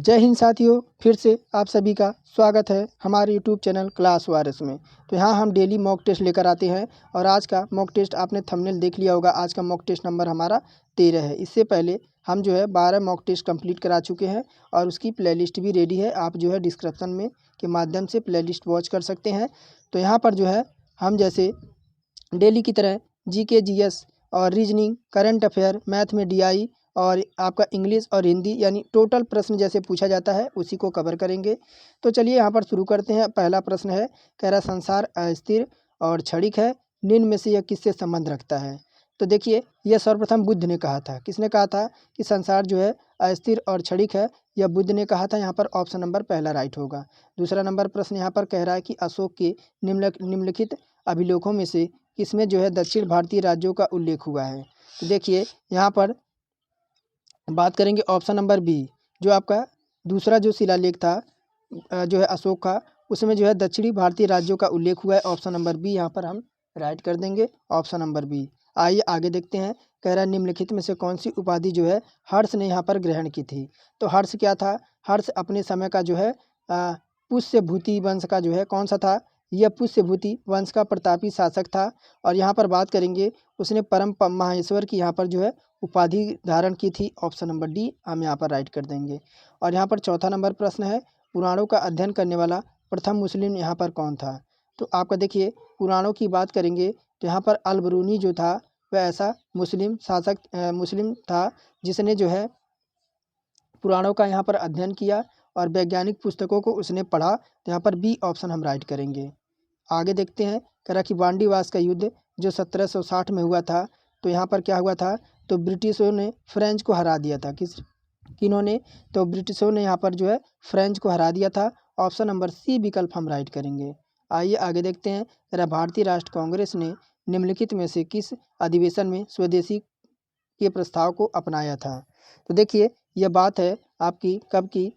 जय हिंद साथियों, फिर से आप सभी का स्वागत है हमारे यूट्यूब चैनल क्लास वारिस में। तो यहाँ हम डेली मॉक टेस्ट लेकर आते हैं और आज का मॉक टेस्ट आपने थंबनेल देख लिया होगा। आज का मॉक टेस्ट नंबर हमारा 13 है। इससे पहले हम जो है 12 मॉक टेस्ट कंप्लीट करा चुके हैं और उसकी प्लेलिस्ट भी रेडी है। आप जो है डिस्क्रिप्शन में के माध्यम से प्लेलिस्ट वॉच कर सकते हैं। तो यहाँ पर जो है हम जैसे डेली की तरह जीके, जीएस और रीजनिंग, करंट अफेयर, मैथ में डीआई और आपका इंग्लिश और हिंदी यानी टोटल प्रश्न जैसे पूछा जाता है उसी को कवर करेंगे। तो चलिए यहाँ पर शुरू करते हैं। पहला प्रश्न है, कह रहा संसार अस्थिर और क्षणिक है, निम्न में से यह किससे संबंध रखता है। तो देखिए, यह सर्वप्रथम बुद्ध ने कहा था। किसने कहा था कि संसार जो है अस्थिर और क्षणिक है, यह बुद्ध ने कहा था। यहाँ पर ऑप्शन नंबर पहला राइट होगा। दूसरा नंबर प्रश्न यहाँ पर कह रहा है कि अशोक के निम्नलिखित अभिलेखों में से किसमें जो है दक्षिण भारतीय राज्यों का उल्लेख हुआ है। तो देखिए यहाँ पर बात करेंगे ऑप्शन नंबर बी, जो आपका दूसरा जो शिलालेख था जो है अशोक का, उसमें जो है दक्षिणी भारतीय राज्यों का उल्लेख हुआ है। ऑप्शन नंबर बी यहाँ पर हम राइट कर देंगे, ऑप्शन नंबर बी। आइए आगे देखते हैं। कह रहा है निम्नलिखित में से कौन सी उपाधि जो है हर्ष ने यहाँ पर ग्रहण की थी। तो हर्ष क्या था? हर्ष अपने समय का जो है पुष्यभूति वंश का जो है कौन सा था? यह पुष्यभूति वंश का प्रतापी शासक था। और यहाँ पर बात करेंगे उसने परम माहेश्वर की यहाँ पर जो है उपाधि धारण की थी। ऑप्शन नंबर डी हम यहाँ पर राइट कर देंगे। और यहाँ पर चौथा नंबर प्रश्न है, पुराणों का अध्ययन करने वाला प्रथम मुस्लिम यहाँ पर कौन था। तो आपका देखिए पुराणों की बात करेंगे तो यहाँ पर अल-बरूनी जो था वह ऐसा मुस्लिम शासक मुस्लिम था जिसने जो है पुराणों का यहाँ पर अध्ययन किया और वैज्ञानिक पुस्तकों को उसने पढ़ा। तो यहाँ पर बी ऑप्शन हम राइट करेंगे। आगे देखते हैं। कह रहा कि वांडीवास का युद्ध जो 1760 में हुआ था, तो यहाँ पर क्या हुआ था? तो ब्रिटिशों ने फ्रेंच को हरा दिया था। किन्होंने? तो ब्रिटिशों ने यहाँ पर जो है फ्रेंच को हरा दिया था। ऑप्शन नंबर सी विकल्प हम राइट करेंगे। आइए आगे देखते हैं। कह रहा भारतीय राष्ट्र कांग्रेस ने निम्नलिखित में से किस अधिवेशन में स्वदेशी के प्रस्ताव को अपनाया था। तो देखिए यह बात है आपकी कब की?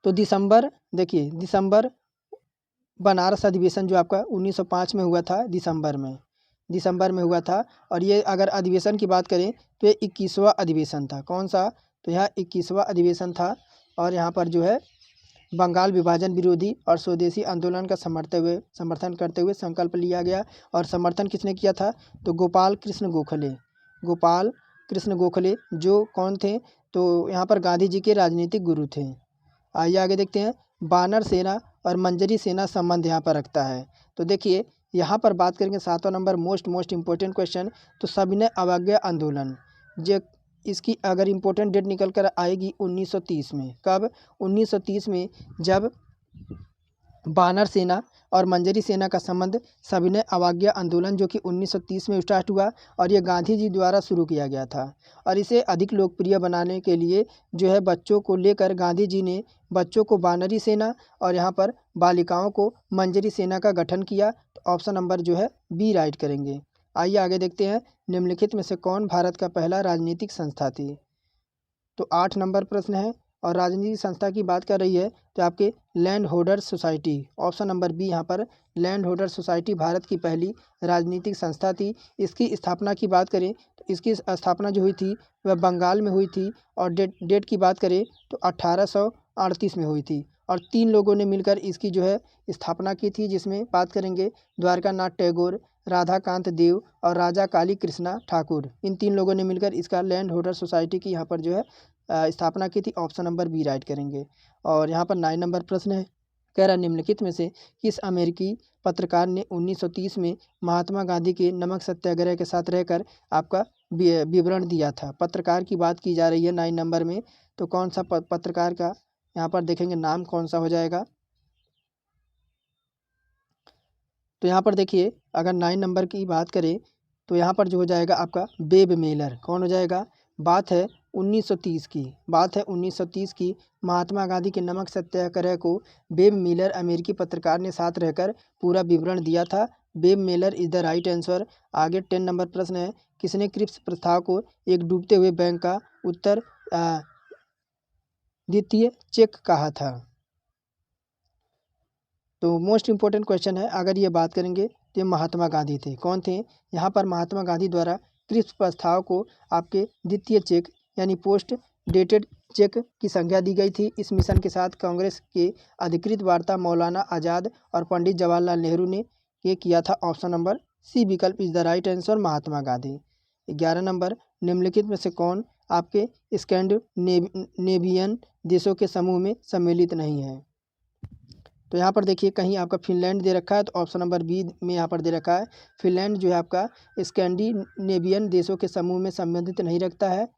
तो दिसंबर, देखिए दिसंबर बनारस अधिवेशन जो आपका 1905 में हुआ था, दिसंबर में हुआ था। और ये अगर अधिवेशन की बात करें तो ये 21वां अधिवेशन था। कौन सा? तो यहाँ 21वां अधिवेशन था। और यहाँ पर जो है बंगाल विभाजन विरोधी और स्वदेशी आंदोलन का समर्थन करते हुए संकल्प लिया गया। और समर्थन किसने किया था? तो गोपाल कृष्ण गोखले जो कौन थे? तो यहाँ पर गांधी जी के राजनीतिक गुरु थे। आइए आगे देखते हैं। बानर सेना और मंजरी सेना संबंध यहाँ पर रखता है। तो देखिए यहाँ पर बात करेंगे 7वां नंबर मोस्ट इम्पोर्टेंट क्वेश्चन, तो सविनय अवज्ञा आंदोलन जो इसकी अगर इम्पोर्टेंट डेट निकल कर आएगी 1930 में। कब? 1930 में, जब बानर सेना और मंजरी सेना का संबंध सविनय अवज्ञा आंदोलन जो कि 1930 में स्टार्ट हुआ और ये गांधी जी द्वारा शुरू किया गया था। और इसे अधिक लोकप्रिय बनाने के लिए जो है बच्चों को लेकर गांधी जी ने बच्चों को बानरी सेना और यहाँ पर बालिकाओं को मंजरी सेना का गठन किया। तो ऑप्शन नंबर जो है बी राइट करेंगे। आइए आगे देखते हैं। निम्नलिखित में से कौन भारत का पहला राजनीतिक संस्था थी। तो 8 नंबर प्रश्न है और राजनीतिक संस्था की बात कर रही है तो आपके land holders society, option number B यहाँ पर लैंड होल्डर्स सोसाइटी भारत की पहली राजनीतिक संस्था थी। इसकी स्थापना की बात करें तो इसकी स्थापना जो हुई थी वह बंगाल में हुई थी। और डेट की बात करें तो 1838 में हुई थी। और 3 लोगों ने मिलकर इसकी जो है स्थापना की थी, जिसमें बात करेंगे द्वारकानाथ टैगोर, राधाकांत देव और राजा काली कृष्णा ठाकुर। इन 3 लोगों ने मिलकर इसका लैंड होल्डर सोसाइटी की यहाँ पर जो है स्थापना की थी। ऑप्शन नंबर बी राइट करेंगे। और यहाँ पर 9 नंबर प्रश्न है। कह रहा निम्नलिखित में से किस अमेरिकी पत्रकार ने 1930 में महात्मा गांधी के नमक सत्याग्रह के साथ रहकर आपका विवरण दिया था। पत्रकार की बात की जा रही है 9 नंबर में। तो कौन सा पत्रकार का यहाँ पर देखेंगे नाम कौन सा हो जाएगा। तो यहाँ पर देखिए अगर 9 नंबर की बात करें तो यहाँ पर जो हो जाएगा आपका वेब मेलर। कौन हो जाएगा? बात है 1930 की। महात्मा गांधी के नमक सत्याग्रह को वेब मेलर अमेरिकी पत्रकार ने साथ रहकर पूरा विवरण दिया था। Web Mailer is the right answer. आगे 10 नंबर प्रश्न है, किसने क्रिप्स प्रस्ताव को एक डूबते हुए बैंक का उत्तर द्वितीय चेक कहा था। तो मोस्ट इम्पोर्टेंट क्वेश्चन है। अगर ये बात करेंगे तो ये महात्मा गांधी थे। कौन थे? यहाँ पर महात्मा गांधी द्वारा क्रिप्स प्रस्ताव को आपके द्वितीय चेक यानी पोस्ट डेटेड चेक की संख्या दी गई थी। इस मिशन के साथ कांग्रेस के अधिकृत वार्ता मौलाना आज़ाद और पंडित जवाहरलाल नेहरू ने ये किया था। ऑप्शन नंबर सी विकल्प is the right answer, Mahatma Gandhi. 11 number, निम्नलिखित में से कौन आपके स्कैंडिनेवियन देशों के समूह में सम्मिलित नहीं है? तो यहाँ पर देखिए कहीं आपका फिनलैंड दे रखा है, तो ऑप्शन नंबर बी में यहाँ पर दे रखा है फिनलैंड जो है आपका स्कैंडिनेवियन देशों के समूह में संबंधित नहीं रखता है,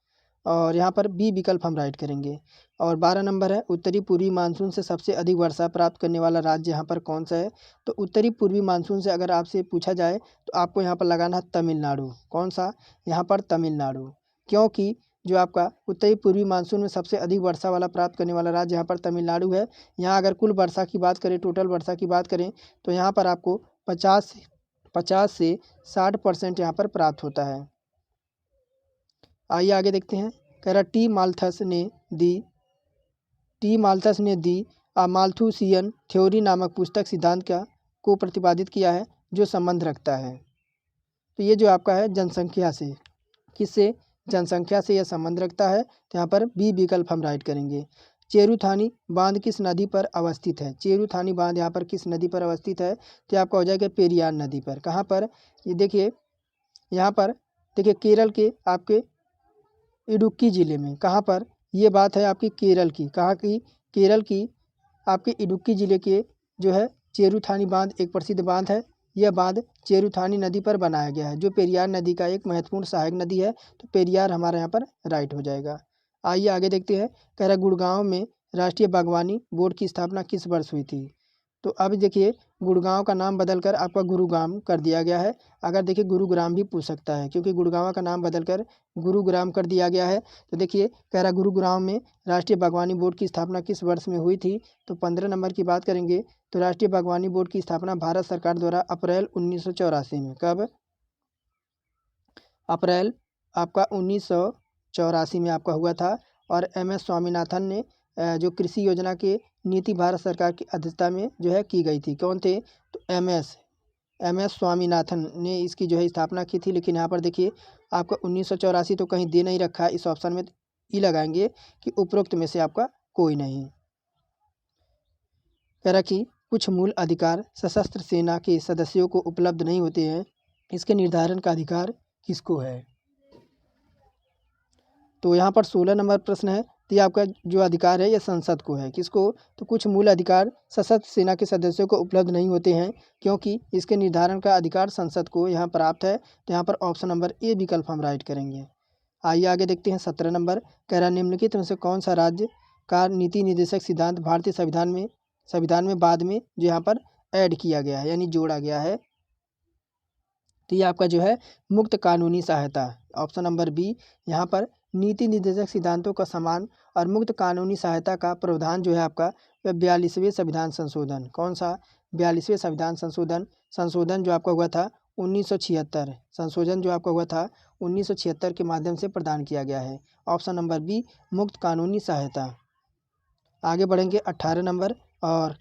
और यहाँ पर बी विकल्प हम राइट करेंगे। और 12 नंबर है, उत्तरी पूर्वी मानसून से सबसे अधिक वर्षा प्राप्त करने वाला राज्य यहाँ पर कौन सा है? तो उत्तरी पूर्वी मानसून से अगर आपसे पूछा जाए तो आपको यहाँ पर लगाना है तमिलनाडु। कौन सा? यहाँ पर तमिलनाडु, क्योंकि जो आपका उत्तरी पूर्वी मानसून में सबसे अधिक वर्षा वाला प्राप्त करने वाला राज्य यहाँ पर तमिलनाडु है। यहाँ अगर कुल वर्षा की बात करें, टोटल वर्षा की बात करें, तो यहाँ पर आपको 50 से 60% यहाँ पर प्राप्त होता है। आइए आगे देखते हैं। कह रहा टी माल्थस ने दी माल्थुसियन थ्योरी नामक पुस्तक सिद्धांत को प्रतिपादित किया है जो संबंध रखता है। तो ये जो आपका है जनसंख्या से, किससे? जनसंख्या से यह संबंध रखता है, तो यहाँ पर बी विकल्प हम राइट करेंगे। चेरुथानी बांध किस नदी पर अवस्थित है? चेरुथानी बांध यहाँ पर किस नदी पर अवस्थित है? तो आपका हो जाएगा पेरियार नदी पर। कहाँ पर? ये देखिए यहाँ पर देखिए केरल के आपके इडुक्की ज़िले में। कहाँ पर? ये बात है आपकी केरल की। कहाँ की? केरल की आपके इडुक्की ज़िले के जो है चेरुथानी बांध एक प्रसिद्ध बांध है। यह बांध चेरुथानी नदी पर बनाया गया है जो पेरियार नदी का एक महत्वपूर्ण सहायक नदी है। तो पेरियार हमारा यहाँ पर राइट हो जाएगा। आइए आगे देखते हैं। कह रहा गुड़गांव में राष्ट्रीय बागवानी बोर्ड की स्थापना किस वर्ष हुई थी? तो अब देखिए गुड़गांव का नाम बदलकर आपका गुरुग्राम कर दिया गया है। अगर देखिए गुरुग्राम भी पूछ सकता है क्योंकि गुड़गांव का नाम बदलकर गुरुग्राम कर दिया गया है। तो देखिए कह रहा गुरुग्राम में राष्ट्रीय बागवानी बोर्ड की स्थापना किस वर्ष में हुई थी? तो 15 नंबर की बात करेंगे तो राष्ट्रीय बागवानी बोर्ड की स्थापना भारत सरकार द्वारा अप्रैल 1984 में। कब? अप्रैल आपका 1984 में आपका हुआ था। और MS स्वामीनाथन ने जो कृषि योजना के नीति भारत सरकार की अध्यक्षता में जो है की गई थी। कौन थे? तो MS स्वामीनाथन ने इसकी जो है स्थापना की थी। लेकिन यहाँ पर देखिए आपका 1984 तो कहीं दे नहीं रखा है, इस ऑप्शन में ई लगाएंगे कि उपरोक्त में से आपका कोई नहीं। कह रहा कि कुछ मूल अधिकार सशस्त्र सेना के सदस्यों को उपलब्ध नहीं होते हैं, इसके निर्धारण का अधिकार किसको है? तो यहाँ पर 16 नंबर प्रश्न है। तो ये आपका जो अधिकार है यह संसद को है। किसको? तो कुछ मूल अधिकार सशस्त्र सेना के सदस्यों को उपलब्ध नहीं होते हैं क्योंकि इसके निर्धारण का अधिकार संसद को यहाँ प्राप्त है। तो यहाँ पर ऑप्शन नंबर ए विकल्प हम राइट करेंगे। आइए आगे देखते हैं। 17 नंबर कह रहा निम्नलिखित में से कौन सा राज्य का नीति निर्देशक सिद्धांत भारतीय संविधान में बाद में जो यहाँ पर ऐड किया गया है यानी जोड़ा गया है? तो ये आपका जो है मुक्त कानूनी सहायता। Option number B. यहाँ पर नीति निर्देशक सिद्धांतों का समान और मुक्त कानूनी सहायता का प्रावधान जो है आपका वह 42वें संविधान संशोधन। कौन सा? 42वें संविधान संशोधन जो आपका हुआ था 1976। संशोधन जो आपका हुआ था 1976 के माध्यम से प्रदान किया गया है। ऑप्शन नंबर बी मुक्त कानूनी सहायता। आगे बढ़ेंगे 18 नंबर। और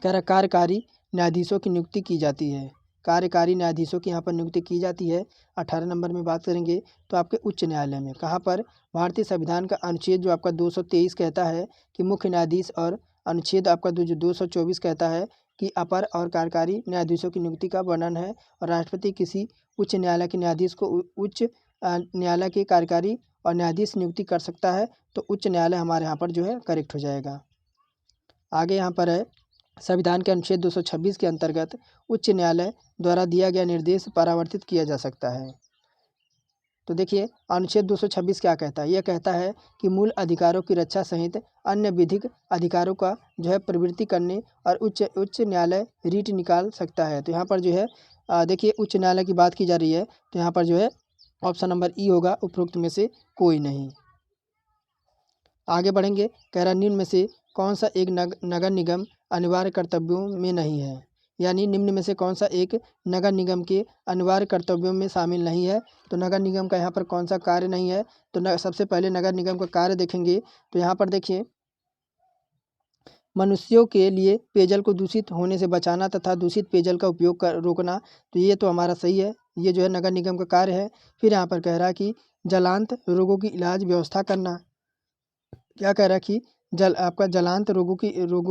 कह रहा कार्यकारी न्यायाधीशों की नियुक्ति की जाती है। कार्यकारी न्यायाधीशों की यहाँ पर नियुक्ति की जाती है। 18 नंबर में बात करेंगे तो आपके उच्च न्यायालय में। कहाँ पर? भारतीय संविधान का अनुच्छेद जो आपका 223 कहता है कि मुख्य न्यायाधीश, और अनुच्छेद आपका जो 224 कहता है कि अपर और कार्यकारी न्यायाधीशों की नियुक्ति का वर्णन है। और राष्ट्रपति किसी उच्च न्यायालय के न्यायाधीश को उच्च न्यायालय के कार्यकारी और न्यायाधीश नियुक्ति कर सकता है। तो उच्च न्यायालय हमारे यहाँ पर जो है करेक्ट हो जाएगा। आगे यहाँ पर है संविधान के अनुच्छेद 226 के अंतर्गत उच्च न्यायालय द्वारा दिया गया निर्देश परावर्तित किया जा सकता है। तो देखिए अनुच्छेद 226 क्या कहता है? यह कहता है कि मूल अधिकारों की रक्षा सहित अन्य विधिक अधिकारों का जो है प्रवृत्ति करने और उच्च न्यायालय रीट निकाल सकता है। तो यहाँ पर जो है देखिए उच्च न्यायालय की बात की जा रही है, तो यहाँ पर जो है ऑप्शन नंबर ई होगा, उपरोक्त में से कोई नहीं। आगे बढ़ेंगे। कह रहा निम्न में से कौन सा एक नगर निगम अनिवार्य कर्तव्यों में नहीं है? यानी निम्न में से कौन सा एक नगर निगम के अनिवार्य कर्तव्यों में शामिल नहीं है? तो नगर निगम का यहाँ पर कौन सा कार्य नहीं है? तो सबसे पहले नगर निगम का कार्य देखेंगे तो यहाँ पर देखिए मनुष्यों के लिए पेयजल को दूषित होने से बचाना तथा दूषित पेयजल का उपयोग रोकना। तो ये तो हमारा सही है, ये जो है नगर निगम का कार्य है। फिर यहाँ पर कह रहा कि जलांत रोगों की इलाज व्यवस्था करना, क्या कह रहा है कि आपका जलांत रोगों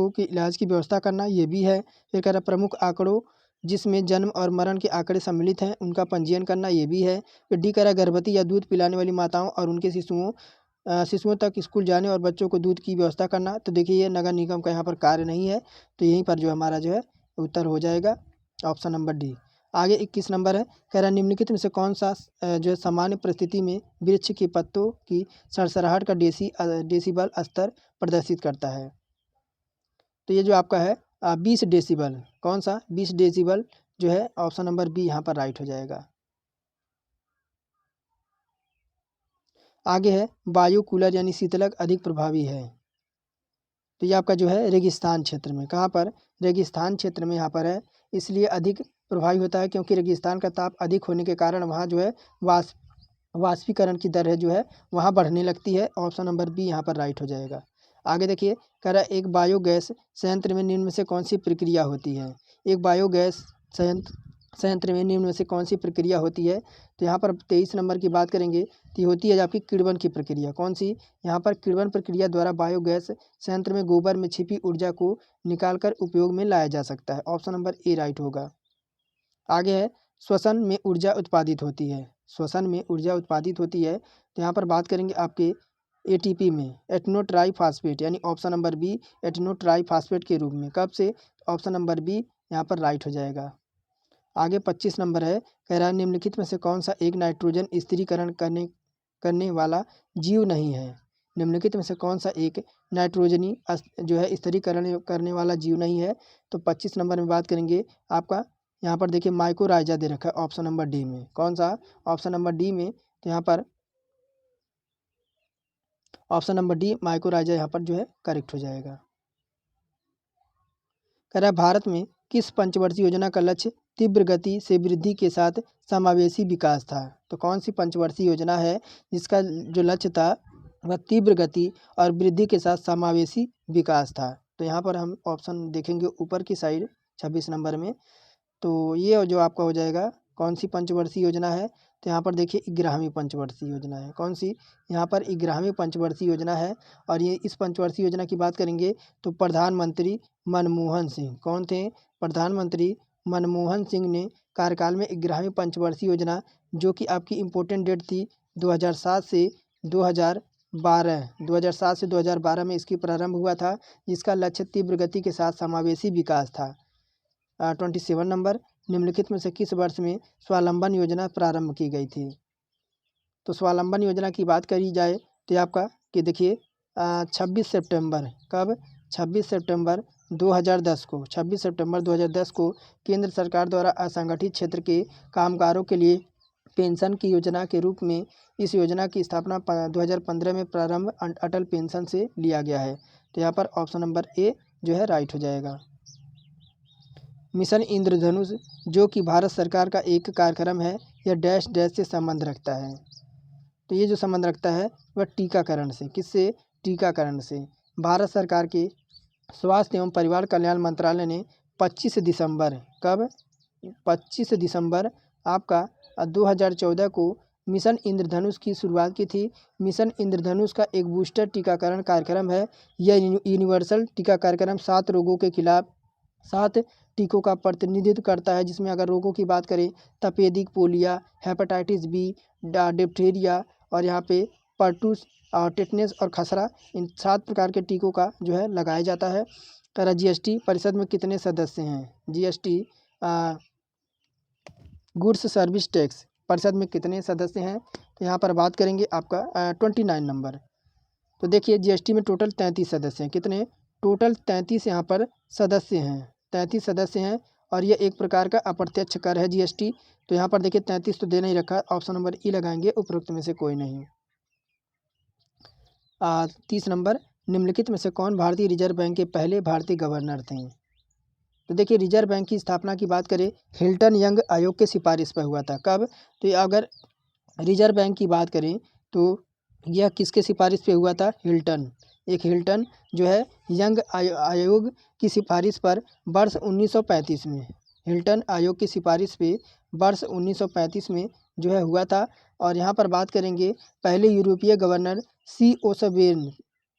के इलाज की व्यवस्था करना, ये भी है। फिर कह रहा है प्रमुख आंकड़ों जिसमें जन्म और मरण के आंकड़े सम्मिलित हैं उनका पंजीयन करना, ये भी है। फिर डी कह रहा है गर्भवती या दूध पिलाने वाली माताओं और उनके शिशुओं तक स्कूल जाने और बच्चों को दूध की व्यवस्था करना। तो देखिए ये नगर निगम का यहाँ पर कार्य नहीं है, तो यहीं पर जो हमारा जो है उत्तर हो जाएगा ऑप्शन नंबर डी। आगे 21 नंबर है, कह रहा है निम्नलिखित में से कौन सा जो है सामान्य परिस्थिति में वृक्ष के पत्तों की सरसराहट का डेसिबल स्तर प्रदर्शित करता है। तो ये जो आपका है 20 डेसिबल, कौन सा 20 डेसिबल जो है ऑप्शन नंबर बी यहाँ पर राइट हो जाएगा। आगे है वायु कूलर यानी शीतलक अधिक प्रभावी है। तो ये आपका जो है रेगिस्तान क्षेत्र में, कहाँ पर, रेगिस्तान क्षेत्र में यहाँ पर है, इसलिए अधिक प्रभावी होता है क्योंकि रेगिस्तान का ताप अधिक होने के कारण वहाँ जो है वाष्पीकरण की दर है जो है वहाँ बढ़ने लगती है। ऑप्शन नंबर बी यहाँ पर राइट हो जाएगा। आगे देखिए, कह रहा है एक बायोगैस संयंत्र में निम्न में से कौन सी प्रक्रिया होती है। एक बायोगैस संयंत्र में निम्न में से कौन सी प्रक्रिया होती है। तो यहाँ पर 23 नंबर की बात करेंगे तो ये होती है आपकी किण्वन की प्रक्रिया। कौन सी, यहाँ पर किण्वन प्रक्रिया द्वारा बायोगैस संयंत्र में गोबर में छिपी ऊर्जा को निकालकर उपयोग में लाया जा सकता है। ऑप्शन नंबर ए राइट होगा। आगे है श्वसन में ऊर्जा उत्पादित होती है। श्वसन में ऊर्जा उत्पादित होती है तो यहाँ पर बात करेंगे आपके एटीपी में, एटनो ट्राइफॉस्फेट यानी ऑप्शन नंबर बी एटनो ट्राइफॉस्फेट के रूप में। कब से, ऑप्शन नंबर बी यहाँ पर राइट हो जाएगा। आगे 25 नंबर है, कह रहा है निम्नलिखित में से कौन सा एक नाइट्रोजन स्थिरीकरण करने वाला जीव नहीं है। निम्नलिखित में से कौन सा एक नाइट्रोजनी जो है स्थिरीकरण करने वाला जीव नहीं है। तो 25 नंबर में बात करेंगे आपका, यहाँ पर देखिए माइकोराइजा दे रखा है ऑप्शन नंबर डी में। कौन सा, ऑप्शन नंबर डी में। तो यहाँ पर ऑप्शन नंबर डी माइकोराइजा यहाँ पर जो है करेक्ट हो जाएगा। कह रहा है भारत में किस पंचवर्षीय योजना का लक्ष्य तीव्र गति से वृद्धि के साथ समावेशी विकास था। तो कौन सी पंचवर्षीय योजना है जिसका जो लक्ष्य था वह तीव्र गति और वृद्धि के साथ समावेशी विकास था। तो यहाँ पर हम ऑप्शन देखेंगे ऊपर की साइड 26 नंबर में। तो ये जो आपका हो जाएगा कौन सी पंचवर्षीय योजना है। तो यहाँ पर देखिए 11वीं पंचवर्षीय योजना है। कौन सी, यहाँ पर 11वीं पंचवर्षीय योजना है। और ये इस पंचवर्षीय योजना की बात करेंगे तो प्रधानमंत्री मनमोहन सिंह, कौन थे, प्रधानमंत्री मनमोहन सिंह ने कार्यकाल में 11वीं पंचवर्षीय योजना, जो कि आपकी इम्पोर्टेंट डेट थी 2007 से 2012 में इसकी प्रारंभ हुआ था, जिसका लक्ष्य तीव्र गति के साथ समावेशी विकास था। 27 नंबर, निम्नलिखित में से किस वर्ष में स्वावलंबन योजना प्रारंभ की गई थी। तो स्वावलंबन योजना की बात करी जाए तो आपका कि देखिए 26 सितंबर, कब, 26 सितंबर 2010 को, 26 सितंबर 2010 को केंद्र सरकार द्वारा असंगठित क्षेत्र के कामगारों के लिए पेंशन की योजना के रूप में इस योजना की स्थापना 2015 में प्रारंभ अटल पेंशन से लिया गया है। तो यहाँ पर ऑप्शन नंबर ए जो है राइट हो जाएगा। मिशन इंद्रधनुष जो कि भारत सरकार का एक कार्यक्रम है, यह डैश डैश से संबंध रखता है। तो ये जो संबंध रखता है वह टीकाकरण से, किससे, टीकाकरण से। भारत सरकार के स्वास्थ्य एवं परिवार कल्याण मंत्रालय ने 25 दिसंबर, कब, 25 दिसंबर आपका 2014 को मिशन इंद्रधनुष की शुरुआत की थी। मिशन इंद्रधनुष का एक बूस्टर टीकाकरण कार्यक्रम है। यह यूनिवर्सल टीका कार्यक्रम 7 रोगों के खिलाफ 7 टीकों का प्रतिनिधित्व करता है, जिसमें अगर रोगों की बात करें तपेदिक, पोलिया, हेपेटाइटिस बी, डिप्थीरिया और यहाँ पे पर्टूस और टेटनस और खसरा, इन 7 प्रकार के टीकों का जो है लगाया जाता है। तरह जीएसटी परिषद में कितने सदस्य हैं। जीएसटी गुड्स सर्विस टैक्स परिषद में कितने सदस्य हैं। तो यहाँ पर बात करेंगे आपका 29 नंबर। तो देखिए जीएसटी में टोटल 33 सदस्य हैं। कितने, टोटल 33 यहाँ पर सदस्य हैं, 33 सदस्य हैं। और ये एक प्रकार का अप्रत्यक्ष कर है जीएसटी। तो यहाँ पर देखिए 33 तो दे नहीं रखा, ऑप्शन नंबर ई लगाएंगे, उपरोक्त में से कोई नहीं। 30 नंबर, निम्नलिखित में से कौन भारतीय रिजर्व बैंक के पहले भारतीय गवर्नर थे। तो देखिए रिजर्व बैंक की स्थापना की बात करें हिल्टन यंग आयोग के सिफारिश पर हुआ था। कब, तो अगर रिजर्व बैंक की बात करें तो यह किसके सिफारिश पे हुआ था, हिल्टन, एक हिल्टन जो है यंग आयोग की सिफारिश पर वर्ष 1935 में, हिल्टन आयोग की सिफारिश पे वर्ष 1935 में जो है हुआ था। और यहाँ पर बात करेंगे पहले यूरोपीय गवर्नर सी ओसबोर्न,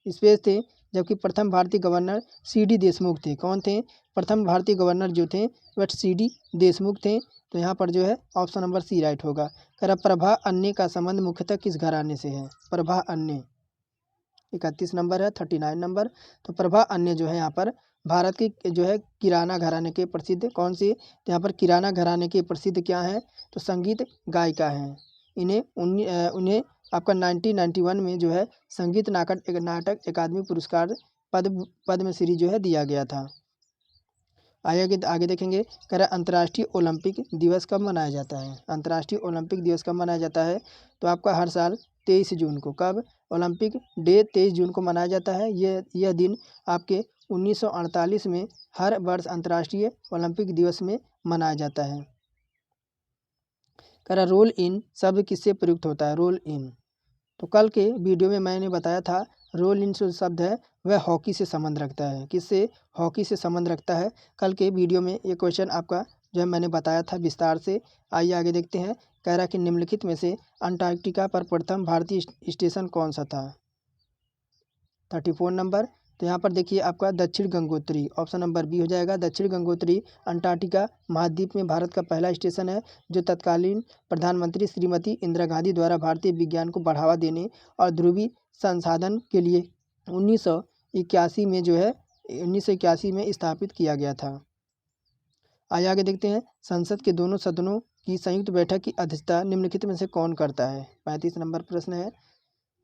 स्पेस थे, जबकि प्रथम भारतीय गवर्नर CD देशमुख थे। कौन थे? प्रथम भारतीय गवर्नर जो थे वह CD देशमुख थे। तो यहाँ पर जो है ऑप्शन नंबर सी राइट होगा। कह रहा प्रभा अन्य का संबंध मुख्यतः किस घराने से है? प्रभा अन्य 31 नंबर है, 39 नंबर। तो प्रभा अन्य जो है यहाँ पर भारत के जो है किराना घराने के प्रसिद्ध कौन सी? तो यहाँ पर किराना घराने के प्रसिद्ध क्या है? तो संगीत गायिका हैं। उन्हें आपका 1991 में जो है संगीत नाटक अकादमी पुरस्कार पद्मश्री जो है दिया गया था। आगे देखेंगे। कह रहा अंतर्राष्ट्रीय ओलंपिक दिवस कब मनाया जाता है? अंतर्राष्ट्रीय ओलंपिक दिवस कब मनाया जाता है? तो आपका हर साल 23 जून को। कब? ओलंपिक डे 23 जून को मनाया जाता है। यह दिन आपके 1948 में हर वर्ष अंतर्राष्ट्रीय ओलंपिक दिवस में मनाया जाता है। कह रहा रोल इन शब्द किससे प्रयुक्त होता है? रोल इन, तो कल के वीडियो में मैंने बताया था रोल इन जो शब्द है वह हॉकी से संबंध रखता है। किससे? हॉकी से संबंध रखता है। कल के वीडियो में ये क्वेश्चन आपका जो है मैंने बताया था विस्तार से। आइए आगे देखते हैं। कह रहा कि निम्नलिखित में से अंटार्कटिका पर प्रथम भारतीय स्टेशन कौन सा था? 34 नंबर। तो यहाँ पर देखिए आपका दक्षिण गंगोत्री, ऑप्शन नंबर बी हो जाएगा। दक्षिण गंगोत्री अंटार्कटिका महाद्वीप में भारत का पहला स्टेशन है, जो तत्कालीन प्रधानमंत्री श्रीमती इंदिरा गांधी द्वारा भारतीय विज्ञान को बढ़ावा देने और ध्रुवीय संसाधन के लिए 1981 में जो है 1981 में स्थापित किया गया था। आगे देखते हैं। संसद के दोनों सदनों की संयुक्त बैठक की अध्यक्षता निम्नलिखित में से कौन करता है? 35 नंबर प्रश्न है।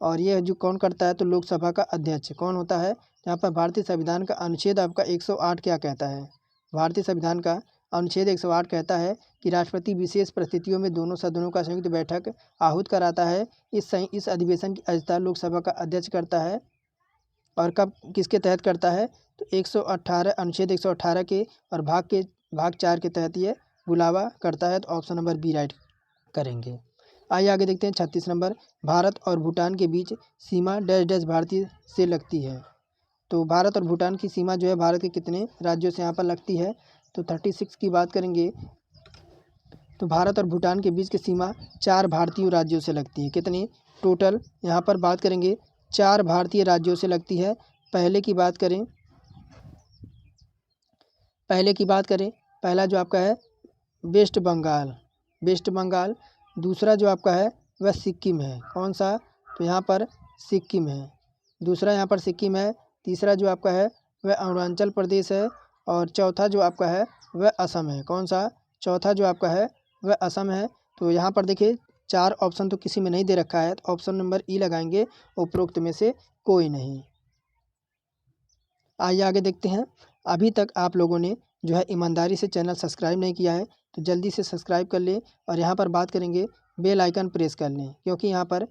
और यह जो कौन करता है? तो लोकसभा का अध्यक्ष कौन होता है? यहाँ पर भारतीय संविधान का अनुच्छेद आपका 108 क्या कहता है? भारतीय संविधान का अनुच्छेद 108 कहता है कि राष्ट्रपति विशेष परिस्थितियों में दोनों सदनों का संयुक्त बैठक आहूत कराता है। इस अधिवेशन की अध्यक्षता लोकसभा का अध्यक्ष करता है। और कब किसके तहत करता है? तो 118 अनुच्छेद 118 के और भाग 4 के तहत ये बुलावा करता है। तो ऑप्शन नंबर बी राइट करेंगे। आगे देखते हैं। 36 नंबर। भारत और भूटान के बीच सीमा डैश डैश भारतीय से लगती है। तो भारत और भूटान की सीमा जो है भारत के कितने राज्यों से यहाँ पर लगती है? तो 36 की बात करेंगे तो भारत और भूटान के बीच की सीमा 4 भारतीय राज्यों से लगती है। कितनी टोटल? यहाँ पर बात करेंगे 4 भारतीय राज्यों से लगती है। पहले की बात करें पहला जो आपका है वेस्ट बंगाल। दूसरा जो आपका है वह सिक्किम है। कौन सा? तो यहाँ पर सिक्किम है। दूसरा यहाँ पर सिक्किम है। तीसरा जो आपका है वह अरुणाचल प्रदेश है। और चौथा जो आपका है वह असम है। कौन सा? चौथा जो आपका है वह असम है। तो यहाँ पर देखिए 4 ऑप्शन तो किसी में नहीं दे रखा है, तो ऑप्शन नंबर ई लगाएंगे, उपरोक्त में से कोई नहीं। आगे देखते हैं। अभी तक आप लोगों ने जो है ईमानदारी से चैनल सब्सक्राइब नहीं किया है तो जल्दी से सब्सक्राइब कर लें। और यहाँ पर बात करेंगे बेल आइकन प्रेस कर लें, क्योंकि यहाँ पर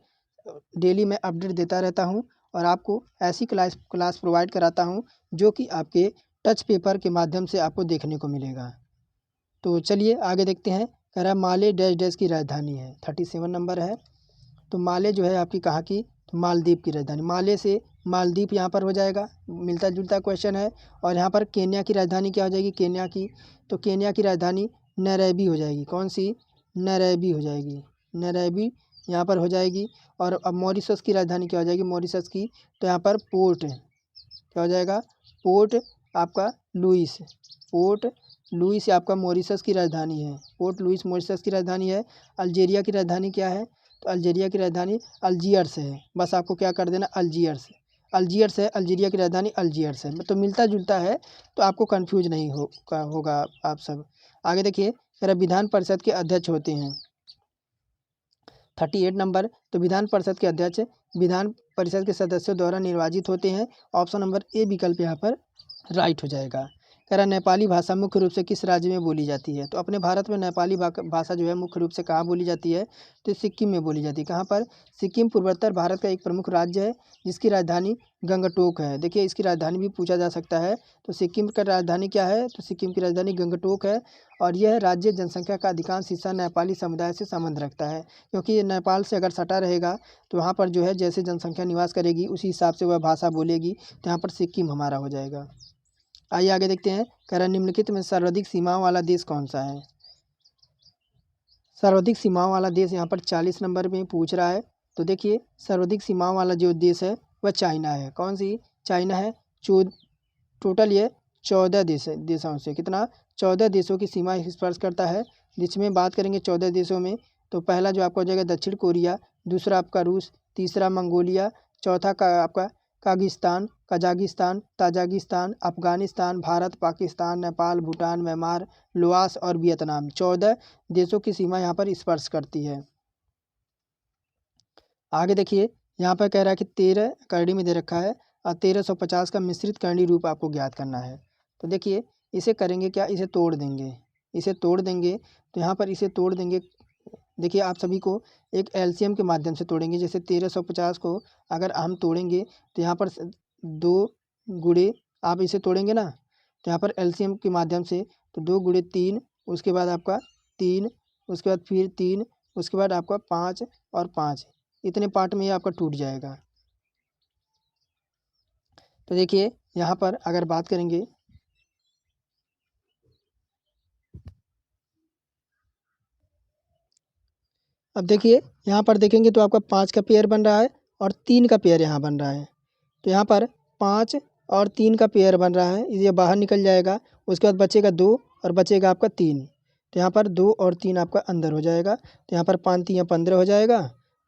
डेली मैं अपडेट देता रहता हूँ और आपको ऐसी क्लास प्रोवाइड कराता हूँ जो कि आपके टच पेपर के माध्यम से आपको देखने को मिलेगा। तो चलिए आगे देखते हैं। कह रहा माले डैश डैश की राजधानी है। 37 नंबर है। तो माले जो है आपकी कहाँ की? तो मालदीव की राजधानी। माले से मालदीव यहाँ पर हो जाएगा, मिलता जुलता क्वेश्चन है। और यहाँ पर केन्या की राजधानी क्या हो जाएगी? केन्या की, तो केन्या की राजधानी नैरोबी हो जाएगी। कौन सी? नैरोबी हो जाएगी। नैरोबी यहाँ पर हो जाएगी। और अब मॉरिशस की राजधानी क्या हो जाएगी? मॉरिशस की, तो यहाँ पर पोर्ट क्या हो जाएगा? पोर्ट आपका लुइस। पोर्ट लुइस आपका मॉरिशस की राजधानी है। पोर्ट लुइस मॉरिशस की राजधानी है। अल्जीरिया की राजधानी क्या है? तो अल्जीरिया की राजधानी अल्जीयर्स है। बस आपको क्या कर देना? अल्जीयर्स है। अल्जीरिया की राजधानी अल्जीयर्स है। तो मिलता जुलता है, तो आपको कंफ्यूज नहीं होगा आप सब। आगे देखिए। मेरा विधान परिषद के अध्यक्ष होते हैं। 38 नंबर। तो विधान परिषद के अध्यक्ष विधान परिषद के सदस्यों द्वारा निर्वाचित होते हैं। ऑप्शन नंबर ए विकल्प यहाँ पर राइट हो जाएगा। कह रहा नेपाली भाषा मुख्य रूप से किस राज्य में बोली जाती है? तो अपने भारत में नेपाली भाषा जो है मुख्य रूप से कहाँ बोली जाती है? तो सिक्किम में बोली जाती है। कहाँ पर? सिक्किम पूर्वोत्तर भारत का एक प्रमुख राज्य है, जिसकी राजधानी गंगटोक है। देखिए इसकी राजधानी भी पूछा जा सकता है। तो सिक्किम का राजधानी क्या है? तो सिक्किम की राजधानी गंगटोक है। और यह राज्य जनसंख्या का अधिकांश हिस्सा नेपाली समुदाय से संबंध रखता है, क्योंकि ये नेपाल से अगर सटा रहेगा तो वहाँ पर जो है जैसे जनसंख्या निवास करेगी उसी हिसाब से वह भाषा बोलेगी। तो यहाँ पर सिक्किम हमारा हो जाएगा। आगे देखते हैं। कह रहा निम्नलिखित में सर्वाधिक सीमाओं वाला देश कौन सा है? सर्वाधिक सीमाओं वाला देश यहाँ पर 40 नंबर में पूछ रहा है। तो देखिए सर्वाधिक सीमाओं वाला जो देश है वह चाइना है। कौन सी? चाइना है। टोटल ये 14 देशों से, कितना? 14 देशों की सीमा स्पर्श करता है। जिसमें बात करेंगे 14 देशों में, तो पहला जो आपका हो जाएगा दक्षिण कोरिया, दूसरा आपका रूस, तीसरा मंगोलिया, चौथा का आपका Kyrgyzstan, Kazakhstan, Tajikistan, Afghanistan, Bharat, Pakistan, Nepal, Bhutan, Myanmar, Laos और वियतनाम। 14 देशों की सीमा यहाँ पर स्पर्श करती है। आगे देखिए, यहाँ पर कह रहा है कि 13 करणी में दे रखा है और 1350 का मिश्रित करणी रूप आपको ज्ञात करना है। तो देखिए, इसे करेंगे क्या? इसे तोड़ देंगे। इसे तोड़ देंगे तो यहाँ पर इसे तोड़ देंगे। देखिए, आप सभी को एक एलसीएम के माध्यम से तोड़ेंगे। जैसे 1350 को अगर हम तोड़ेंगे तो यहाँ पर 2 गुणे आप इसे तोड़ेंगे ना, तो यहाँ पर एलसीएम के माध्यम से तो 2 गुणे 3, उसके बाद आपका 3, उसके बाद फिर 3, उसके बाद आपका 5 और 5, इतने पार्ट में ये आपका टूट जाएगा। तो देखिए, यहाँ पर अगर बात करेंगे, अब देखिए यहाँ पर देखेंगे तो आपका 5 का पेयर बन रहा है और 3 का पेयर यहाँ बन रहा है। तो यहाँ पर 5 और 3 का पेयर बन रहा है, ये बाहर निकल जाएगा। उसके बाद बचेगा 2 और बचेगा आपका 3। तो यहाँ पर 2 और 3 आपका अंदर हो जाएगा। तो यहाँ पर 5 3 15 हो जाएगा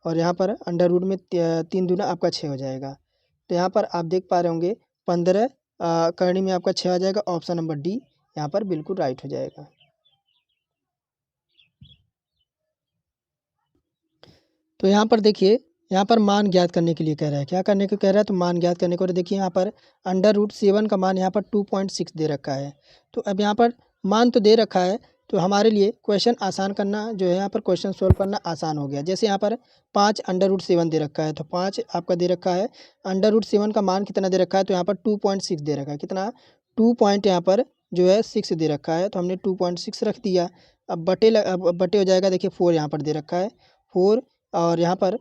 और यहाँ पर अंडर रूट में 3 दूना आपका 6 हो जाएगा। तो यहाँ पर आप देख पा रहे होंगे 15 करनी में आपका 6 आ जाएगा। ऑप्शन नंबर डी यहाँ पर बिल्कुल राइट हो जाएगा। तो यहाँ पर देखिए, यहाँ पर मान ज्ञात करने के लिए कह रहा है। क्या करने को कह रहा है? तो मान ज्ञात करने को। और देखिए यहाँ पर अंडर रूट 7 का मान यहाँ पर 2.6 दे रखा है। तो अब यहाँ पर मान तो दे रखा है, तो हमारे लिए क्वेश्चन आसान करना जो है, यहाँ पर क्वेश्चन सोल्व करना आसान हो गया। जैसे यहाँ पर 5 अंडर रूट 7 दे रखा है, तो 5 आपका दे रखा है। अंडर रूट 7 का मान कितना दे रखा है? तो यहाँ पर 2.6 दे रखा है। कितना? 2 पॉइंट यहाँ पर जो है 6 दे रखा है, तो हमने 2.6 रख दिया। अब बटे हो जाएगा। देखिए 4 यहाँ पर दे रखा है, 4 और यहाँ पर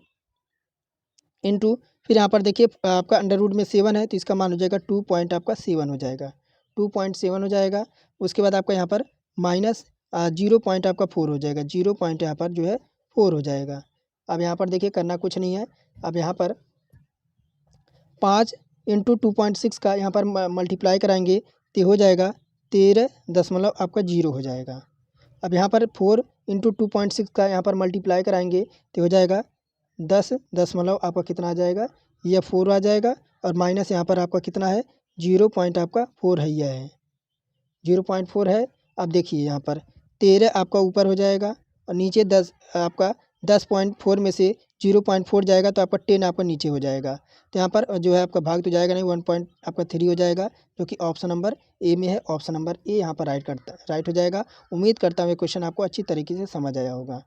इंटू, फिर यहाँ पर देखिए आपका अंडर रूट में 7 है, तो इसका मान हो जाएगा 2.7 हो जाएगा। 2.7 हो जाएगा। उसके बाद आपका यहाँ पर माइनस 0.4 हो जाएगा। 0 पॉइंट यहाँ पर जो है 4 हो जाएगा। अब यहाँ पर देखिए करना कुछ नहीं है। अब यहाँ पर 5 इंटू 2.6 का यहाँ पर मल्टीप्लाई कराएंगे तो हो जाएगा 13 आपका 0 हो जाएगा। अब यहाँ पर 4 इंटू 2.6 का यहाँ पर मल्टीप्लाई कराएंगे तो हो जाएगा 10 आपका कितना आ जाएगा? यह 4 आ जाएगा। और माइनस यहाँ पर आपका कितना है? 0.4 है, यह है 0.4 है। अब देखिए यहाँ पर 13 आपका ऊपर हो जाएगा और नीचे 10 आपका 10.4 में से 0.4 जाएगा तो आपका 10 आपका नीचे हो जाएगा। तो यहाँ पर जो है आपका भाग तो जाएगा नहीं, 1.3 हो जाएगा, जो कि ऑप्शन नंबर ए में है। ऑप्शन नंबर ए यहाँ पर राइट हो जाएगा। उम्मीद करता हूँ ये क्वेश्चन आपको अच्छी तरीके से समझ आया होगा।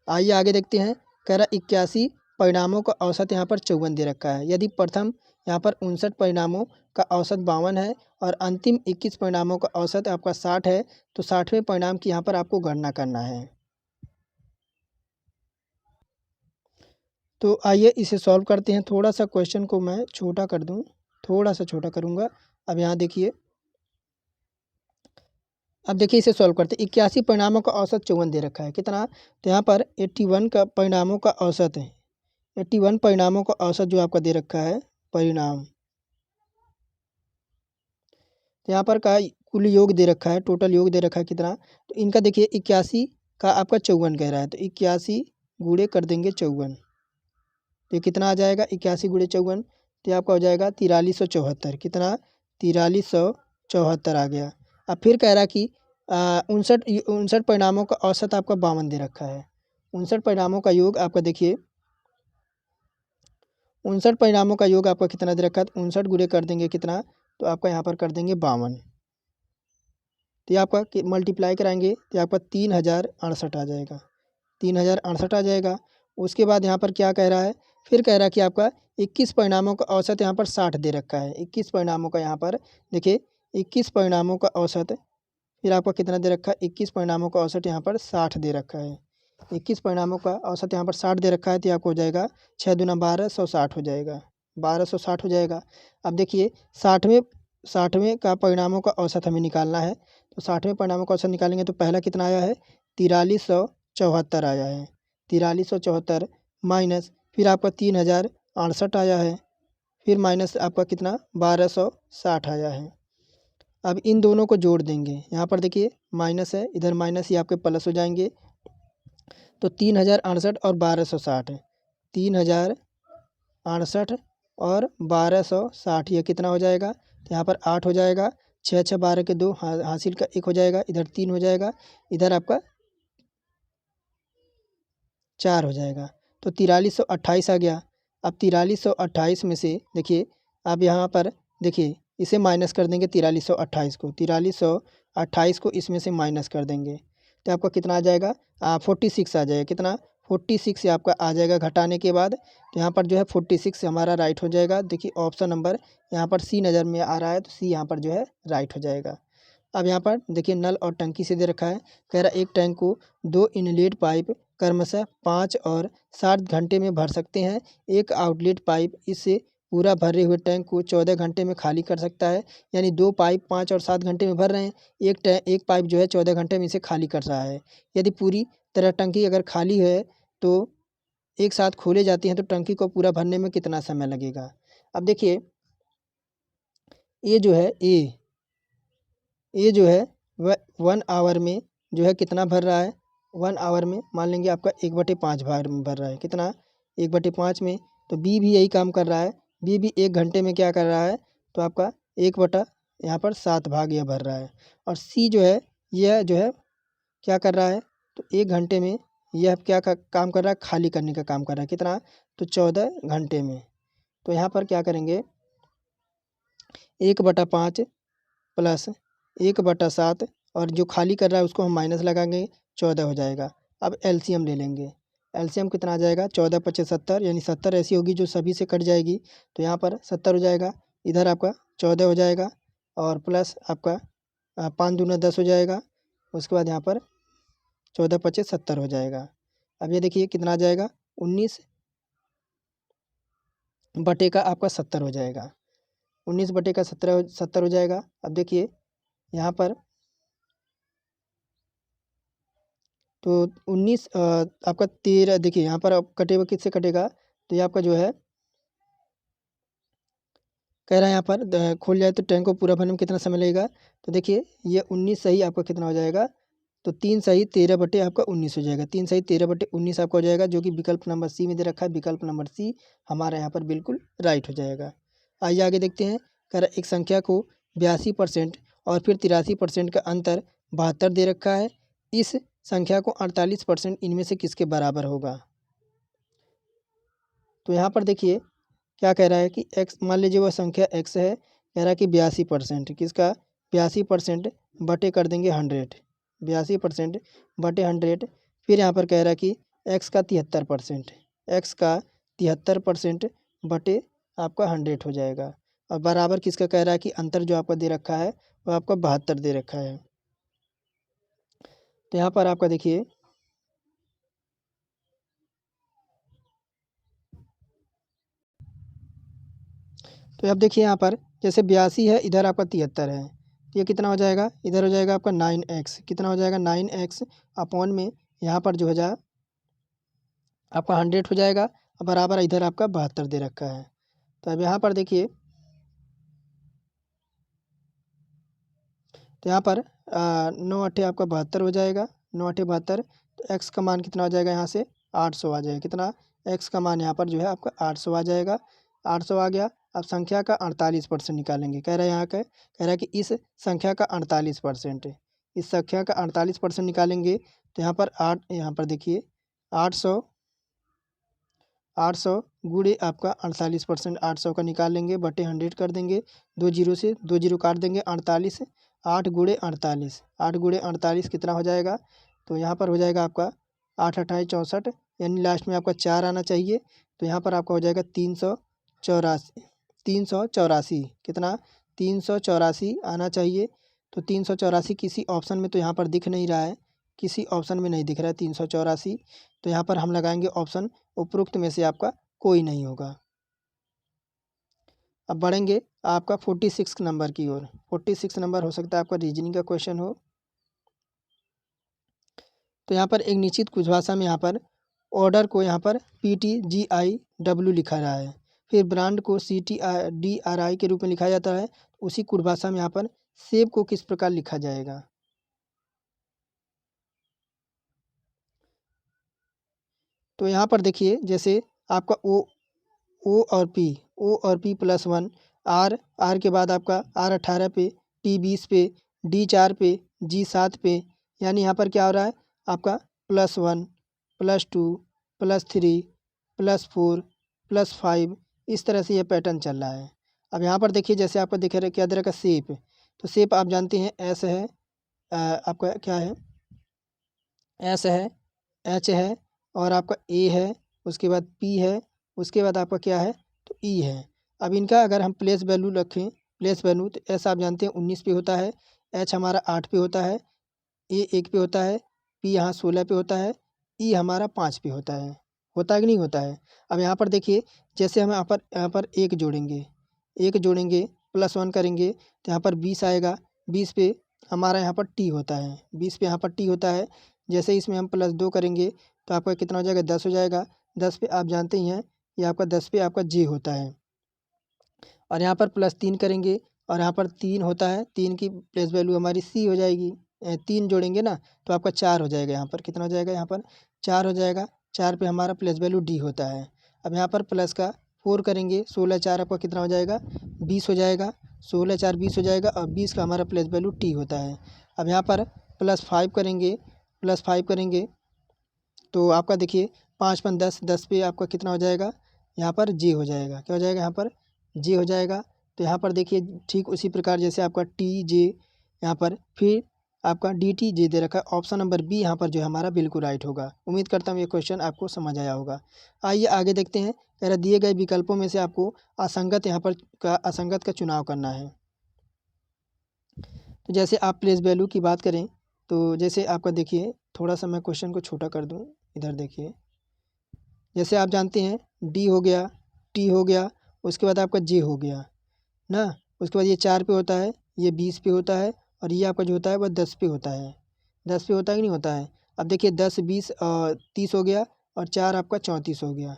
आइए आगे देखते हैं। कह रहा 81 परिणामों का औसत यहाँ पर 54 दे रखा है। यदि प्रथम यहाँ पर 59 परिणामों का औसत 52 है और अंतिम 21 परिणामों का औसत आपका 60 है, तो 60वें परिणाम की यहाँ पर आपको गणना करना है। तो आइए इसे सॉल्व करते हैं। थोड़ा सा क्वेश्चन को मैं छोटा कर दूं, थोड़ा सा छोटा करूंगा। अब यहाँ देखिए, अब देखिए इसे सॉल्व करते हैं। 81 परिणामों का औसत 54 दे रखा है। कितना? तो यहाँ पर 81 का परिणामों का औसत है। 81 परिणामों का औसत जो आपका दे रखा है परिणाम, तो यहाँ पर का कुल योग दे रखा है, टोटल योग दे रखा है कितना? तो इनका देखिए 81 का आपका 54 कह रहा है, तो 81 गुणे कर देंगे 54, तो ये कितना आ जाएगा? 81 गुणे 54, तो आपका हो जाएगा 4374। कितना? 4374 आ गया। अब फिर कह रहा कि 59 परिणामों का औसत आपका 52 दे रखा है। 59 परिणामों का योग आपका देखिए, 59 परिणामों का योग आपका कितना दे रखा है? 59 गुणे कर देंगे कितना? तो आपका यहाँ पर कर देंगे 52, तो ये आपका मल्टीप्लाई कराएंगे तो आपका 3068 आ जाएगा। 3068 आ जाएगा। उसके बाद यहाँ पर क्या कह रहा है? फिर कह रहा है कि आपका 21 परिणामों का औसत यहाँ पर 60 दे रखा है। 21 परिणामों का यहाँ पर देखिए, 21 परिणामों का औसत फिर आपका कितना दे रखा है? 21 परिणामों का औसत यहाँ पर 60 दे रखा है। 21 परिणामों का औसत यहाँ पर 60 दे रखा है, तो आपको हो जाएगा 6 दूना 1260 हो जाएगा। 1260 हो जाएगा। अब देखिए 60वें का परिणामों का औसत हमें निकालना है। तो 60वें परिणामों का औसत निकालेंगे तो पहला कितना आया है? 4374 आया है। 4374 माइनस फिर आपका 68 आया है, फिर माइनस आपका कितना 1260 आया है। अब इन दोनों को जोड़ देंगे, यहाँ पर देखिए माइनस है, इधर माइनस, ये आपके प्लस हो जाएंगे। तो 3068 और 1260 है, 3068 और 1260, ये कितना हो जाएगा? तो यहाँ पर 8 हो जाएगा, 6 6 12 के 2, हासिल का 1 हो जाएगा, इधर 3 हो जाएगा, इधर आपका 4 हो जाएगा। तो 4328 आ गया। अब 4328 में से देखिए, अब यहाँ पर देखिए इसे माइनस कर देंगे 4328 को, 4328 को इसमें से माइनस कर देंगे तो आपका कितना आ जाएगा? 46 आ जाएगा। कितना? 46 से आपका आ जाएगा घटाने के बाद। तो यहाँ पर जो है 46 हमारा राइट हो जाएगा। देखिए ऑप्शन नंबर यहाँ पर सी नज़र में आ रहा है, तो सी यहाँ पर जो है राइट हो जाएगा। अब यहाँ पर देखिए नल और टंकी से दे रखा है, कह रहा है एक टैंक को 2 इनलेट पाइप क्रमशः 5 और 7 घंटे में भर सकते हैं। एक आउटलेट पाइप इससे पूरा भरे हुए टैंक को 14 घंटे में खाली कर सकता है। यानी 2 पाइप 5 और 7 घंटे में भर रहे हैं, एक पाइप जो है 14 घंटे में इसे खाली कर रहा है। यदि पूरी तरह टंकी अगर खाली है तो एक साथ खोले जाते हैं तो टंकी को पूरा भरने में कितना समय लगेगा? अब देखिए ये जो है ये जो है वह 1 आवर में जो है कितना भर रहा है? 1 आवर में मान लेंगे आपका 1/5 भाग में भर रहा है। कितना? 1/5 में। तो बी भी यही काम कर रहा है, बी भी 1 घंटे में क्या कर रहा है? तो आपका 1 यहाँ पर 7 भाग यह भर रहा है। और सी जो है यह जो है क्या कर रहा है? तो 1 घंटे में यह क्या काम कर रहा है? खाली करने का काम कर रहा है। कितना? तो 14 घंटे में। तो यहाँ पर क्या करेंगे? 1/5 प्लस 1/7 और जो खाली कर रहा है उसको हम माइनस लगाएंगे, 14 हो जाएगा। अब एलसीएम ले लेंगे, एलसीएम कितना आ जाएगा? 14 पच्चे 70, यानी 70 ऐसी होगी जो सभी से कट जाएगी, तो यहाँ पर 70 हो जाएगा। इधर आपका 14 हो जाएगा और प्लस आपका 5 दूना 10 हो जाएगा। उसके बाद यहाँ पर 14 पच्चे 70 हो जाएगा। अब ये देखिए कितना आ जाएगा? 19 बटे का आपका 70 हो जाएगा, 19 बटे का 70 हो जाएगा। अब देखिए यहाँ पर तो 19 आपका 13, देखिए यहाँ पर अब कटेगा, किससे कटेगा? तो ये आपका जो है कह रहा है यहाँ पर खोल जाए तो टैंक को पूरा भरने में कितना समय लगेगा? तो देखिए ये 19 सही आपका कितना हो जाएगा? तो 3 सही 13 बटे आपका 19 हो जाएगा, 3 सही 13 बटे 19 आपका हो जाएगा, जो कि विकल्प नंबर सी में दे रखा है। विकल्प नंबर सी हमारा यहाँ पर बिल्कुल राइट हो जाएगा। आइए आगे देखते हैं। कह रहा है एक संख्या को 82% और फिर 83% का अंतर 72 दे रखा है। इस संख्या को 48% इनमें से किसके बराबर होगा? तो यहाँ पर देखिए क्या कह रहा है कि एक्स, मान लीजिए वह संख्या एक्स है, कह रहा है कि 82% किसका? 82% बटे कर देंगे 100, 82% बटे 100। फिर यहाँ पर कह रहा है कि एक्स का 73%, एक्स का 73% बटे आपका 100 हो जाएगा। और बराबर किसका कह रहा है? कि अंतर जो आपका दे रखा है वो आपका 72 दे रखा है। तो यहाँ पर आपका देखिए तो अब देखिए यहाँ पर जैसे 82 है, इधर आपका 73 है, तो ये कितना हो जाएगा? इधर हो जाएगा आपका 9x, कितना हो जाएगा? 9x अपॉन में यहाँ पर जो हो जाए आपका 100 हो जाएगा, और बराबर इधर आपका 72 दे रखा है। तो अब यहाँ पर देखिए तो यहाँ पर 9 अट्ठे आपका 72 हो जाएगा, 9 अट्ठे 72। तो एक्स का मान कितना हो जाएगा? यहाँ से 800 आ जाएगा। कितना? एक्स का मान यहाँ पर जो है आपका 800 आ जाएगा, 800 आ गया। अब संख्या का 48% निकालेंगे। कह रहा है यहाँ का, कह रहा है कि इस संख्या का 48%, इस संख्या का 48% निकालेंगे। तो यहाँ पर 8, यहाँ पर देखिए 800 800 गुणे आपका 48%, 800 का निकाल लेंगे, बटे 100 कर देंगे, 2 जीरो से 2 जीरो काट देंगे, 48, 8 गुणे 48, 8 गुणे 48 कितना हो जाएगा? तो यहाँ पर हो जाएगा आपका 8 अट्ठाईस 64, यानी लास्ट में आपका 4 आना चाहिए। तो यहाँ पर आपका हो जाएगा 384, 384 कितना? 384 आना चाहिए। तो 384 किसी ऑप्शन में तो यहाँ पर दिख नहीं रहा है, किसी ऑप्शन में नहीं दिख रहा है 384। तो यहाँ पर हम लगाएंगे ऑप्शन उपरोक्त में से आपका कोई नहीं होगा। अब बढ़ेंगे आपका 46 नंबर की ओर। 46 नंबर हो सकता है आपका रीजनिंग का क्वेश्चन हो। तो यहाँ पर एक निश्चित कुछ भाषा में यहाँ पर ऑर्डर को यहाँ पर PTGIW लिखा रहा है। फिर ब्रांड को CTDRI के रूप में लिखा जाता है। उसी कुट भाषा में यहाँ पर सेब को किस प्रकार लिखा जाएगा। तो यहाँ पर देखिए जैसे आपका ओ और पी +1, आर के बाद आपका R18 पे, T20 पे, D4 पे, G7 पे, यानी यहाँ पर क्या हो रहा है आपका +1, +2, +3, +4, +5, इस तरह से यह पैटर्न चल रहा है। अब यहाँ पर देखिए जैसे आपका दिख रहा क्या दे रखा शेप, तो शेप आप जानते हैं एस है, आपका क्या है एस है, एच है, और आपका ए है, उसके बाद पी है, उसके बाद आपका क्या है तो ई है। अब इनका अगर हम प्लेस वैल्यू रखें, प्लेस वैल्यू, तो एस आप जानते हैं 19 पे होता है, एच हमारा 8 पे होता है, ए 1 पे होता है, पी यहाँ 16 पे होता है, ई हमारा 5 पे होता है कि नहीं होता है। अब यहाँ पर देखिए जैसे हम यहाँ पर एक जोड़ेंगे +1 करेंगे तो यहाँ पर 20 आएगा, 20 पे हमारा यहाँ पर टी होता है, 20 पे यहाँ पर टी होता है। जैसे इसमें हम +2 करेंगे तो आपका कितना हो जाएगा 10 हो जाएगा, 10 पे आप जानते ही हैं ये आपका 10 पे आपका जे होता है। और यहाँ पर +3 करेंगे और यहाँ पर 3 होता है, 3 की प्लेस वैल्यू हमारी सी हो जाएगी। 3 जोड़ेंगे ना तो आपका 4 हो जाएगा, यहाँ पर कितना हो जाएगा, यहाँ पर 4 हो जाएगा, 4 पे हमारा प्लेस वैल्यू डी होता है। अब यहाँ पर प्लस का 4 करेंगे, 16 4 आपका कितना हो जाएगा 20 हो जाएगा, 16 4 20 हो जाएगा, और 20 का हमारा प्लेस वैल्यू टी होता है। अब यहाँ पर +5 करेंगे, +5 करेंगे तो आपका देखिए 5 5 10, 10 पे आपका कितना हो जाएगा, यहाँ पर जे हो जाएगा, क्या हो जाएगा यहाँ पर जे हो जाएगा। तो यहाँ पर देखिए ठीक उसी प्रकार जैसे आपका टी जे, यहाँ पर फिर आपका डी टी जे दे रखा है, ऑप्शन नंबर बी यहाँ पर जो है हमारा बिल्कुल राइट होगा। उम्मीद करता हूँ ये क्वेश्चन आपको समझ आया होगा। आइए आगे देखते हैं, कह रहा दिए गए विकल्पों में से आपको असंगत का चुनाव करना है। तो जैसे आप प्लेस वैल्यू की बात करें तो जैसे आपका देखिए थोड़ा सा मैं क्वेश्चन को छोटा कर दूं, इधर देखिए जैसे आप जानते हैं डी हो गया, टी हो गया, उसके बाद आपका जे हो गया ना, उसके बाद ये 4 पे होता है, ये 20 पे होता है, और ये आपका जो होता है वह 10 पे होता है। 10 पे होता है कि नहीं होता है। अब देखिए 10 20 30 हो गया, और 4 आपका 34 हो गया।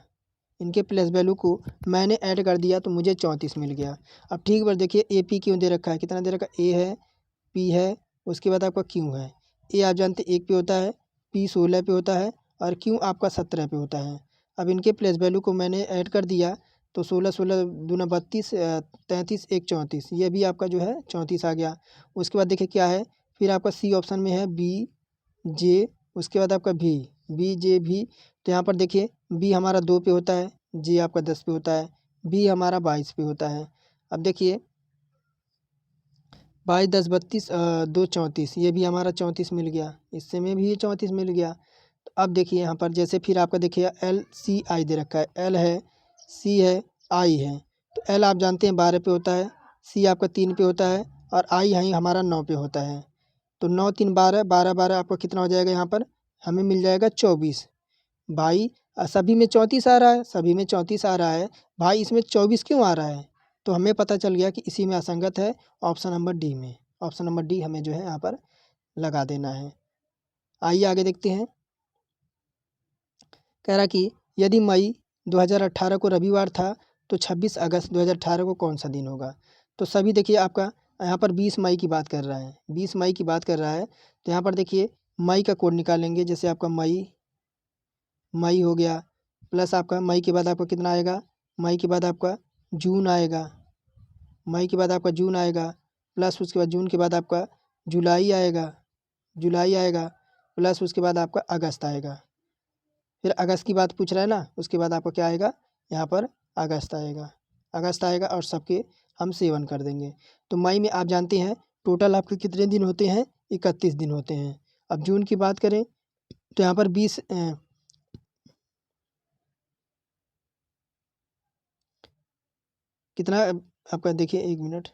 इनके प्लेस वैल्यू को मैंने ऐड कर दिया तो मुझे 34 मिल गया। अब ठीक बार देखिए ए पी क्यों दे रखा है, कितना दे रखा है, ए है, पी है, उसके बाद आपका क्यू है। ए आप जानते हैं 1 पे होता है, पी 16 पे होता है, और क्यू आपका 17 पे होता है। अब इनके प्लेस वैल्यू को मैंने ऐड कर दिया तो 16 16 दूना 32, 33 1 34, ये भी आपका जो है 34 आ गया। उसके बाद देखिए क्या है, फिर आपका सी ऑप्शन में है बी जे, उसके बाद आपका बी जे भी। तो यहाँ पर देखिए बी हमारा 2 पे होता है, जे आपका 10 पे होता है, बी हमारा 22 पे होता है। अब देखिए 22 10 32, 2 34, ये भी हमारा 34 मिल गया, इससे में भी ये 34 मिल गया। तो अब देखिए यहाँ पर जैसे फिर आपका देखिए एल सी आई दे रखा है, एल है, सी है, आई है। तो एल आप जानते हैं 12 पे होता है, सी आपका 3 पे होता है, और आई यहीं हमारा 9 पे होता है। तो 9 3 12, 12 12 आपका कितना हो जाएगा, यहाँ पर हमें मिल जाएगा 24। भाई सभी में 34 आ रहा है, सभी में 34 आ रहा है, भाई इसमें 24 क्यों आ रहा है। तो हमें पता चल गया कि इसी में असंगत है, ऑप्शन नंबर डी में, ऑप्शन नंबर डी हमें जो है यहाँ पर लगा देना है। आइए आगे देखते हैं, कह रहा कि यदि मई 2018 को रविवार था तो 26 अगस्त 2018 को कौन सा दिन होगा। तो सभी देखिए आपका यहाँ पर 20 मई की बात कर रहा है, 20 मई की बात कर रहा है। तो यहाँ पर देखिए मई का कोड निकालेंगे, जैसे आपका मई हो गया, प्लस आपका मई के बाद आपका कितना आएगा, मई के बाद आपका जून आएगा, मई के बाद आपका जून आएगा, प्लस उसके बाद जून के बाद आपका जुलाई आएगा, जुलाई आएगा, प्लस उसके बाद आपका अगस्त आएगा। फिर अगस्त की बात पूछ रहा है ना, उसके बाद आपका क्या आएगा, यहाँ पर अगस्त आएगा, अगस्त आएगा, और सबके हम सेवन कर देंगे। तो मई में आप जानते हैं टोटल आपके कितने दिन होते हैं, 31 दिन होते हैं। अब जून की बात करें तो यहाँ पर 20 कितना आपका देखिए 1 मिनट,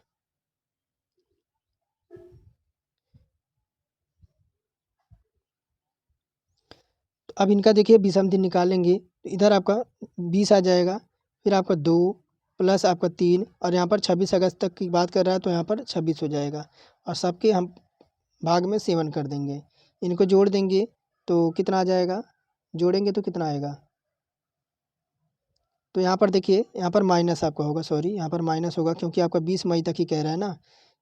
तो अब इनका देखिए 20 दिन निकालेंगे तो इधर आपका 20 आ जाएगा, फिर आपका 2 प्लस आपका 3, और यहाँ पर 26 अगस्त तक की बात कर रहा है तो यहाँ पर 26 हो जाएगा, और सबके हम भाग में सेवन कर देंगे। इनको जोड़ देंगे तो कितना आ जाएगा, जोड़ेंगे तो कितना आएगा, तो यहाँ पर देखिए, यहाँ पर माइनस आपका होगा, सॉरी यहाँ पर माइनस होगा क्योंकि आपका 20 मई तक ही कह रहा है ना,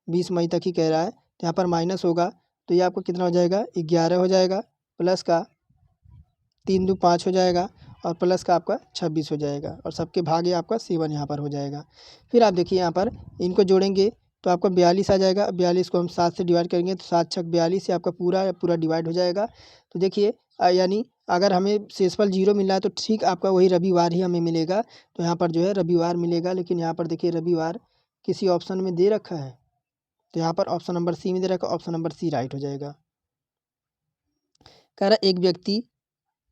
20 मई तक ही कह रहा है, तो यहाँ पर माइनस होगा। तो ये आपको कितना हो जाएगा, 11 हो जाएगा, प्लस का 3 दूनी 5 हो जाएगा, और प्लस का आपका 26 हो जाएगा, और सबके भागे आपका 7 यहाँ पर हो जाएगा। फिर आप देखिए यहाँ पर इनको जोड़ेंगे तो आपका 42 आ जाएगा। 42 को हम 7 से डिवाइड करेंगे तो 7 छक 42 से आपका पूरा डिवाइड हो जाएगा। तो देखिए यानी अगर हमें शेषफल 0 मिल रहा है तो ठीक आपका वही रविवार ही हमें मिलेगा। तो यहाँ पर जो है रविवार मिलेगा, लेकिन यहाँ पर देखिए रविवार किसी ऑप्शन में दे रखा है, तो यहाँ पर ऑप्शन नंबर सी में दे रखा है, ऑप्शन नंबर सी राइट हो जाएगा। कह रहा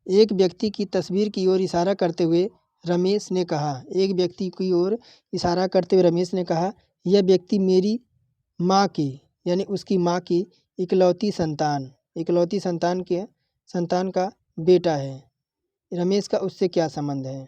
एक व्यक्ति की तस्वीर की ओर इशारा करते हुए रमेश ने कहा, एक व्यक्ति की ओर इशारा करते हुए रमेश ने कहा, यह व्यक्ति मेरी माँ की यानी उसकी माँ की इकलौती संतान का बेटा है। रमेश का उससे क्या संबंध है?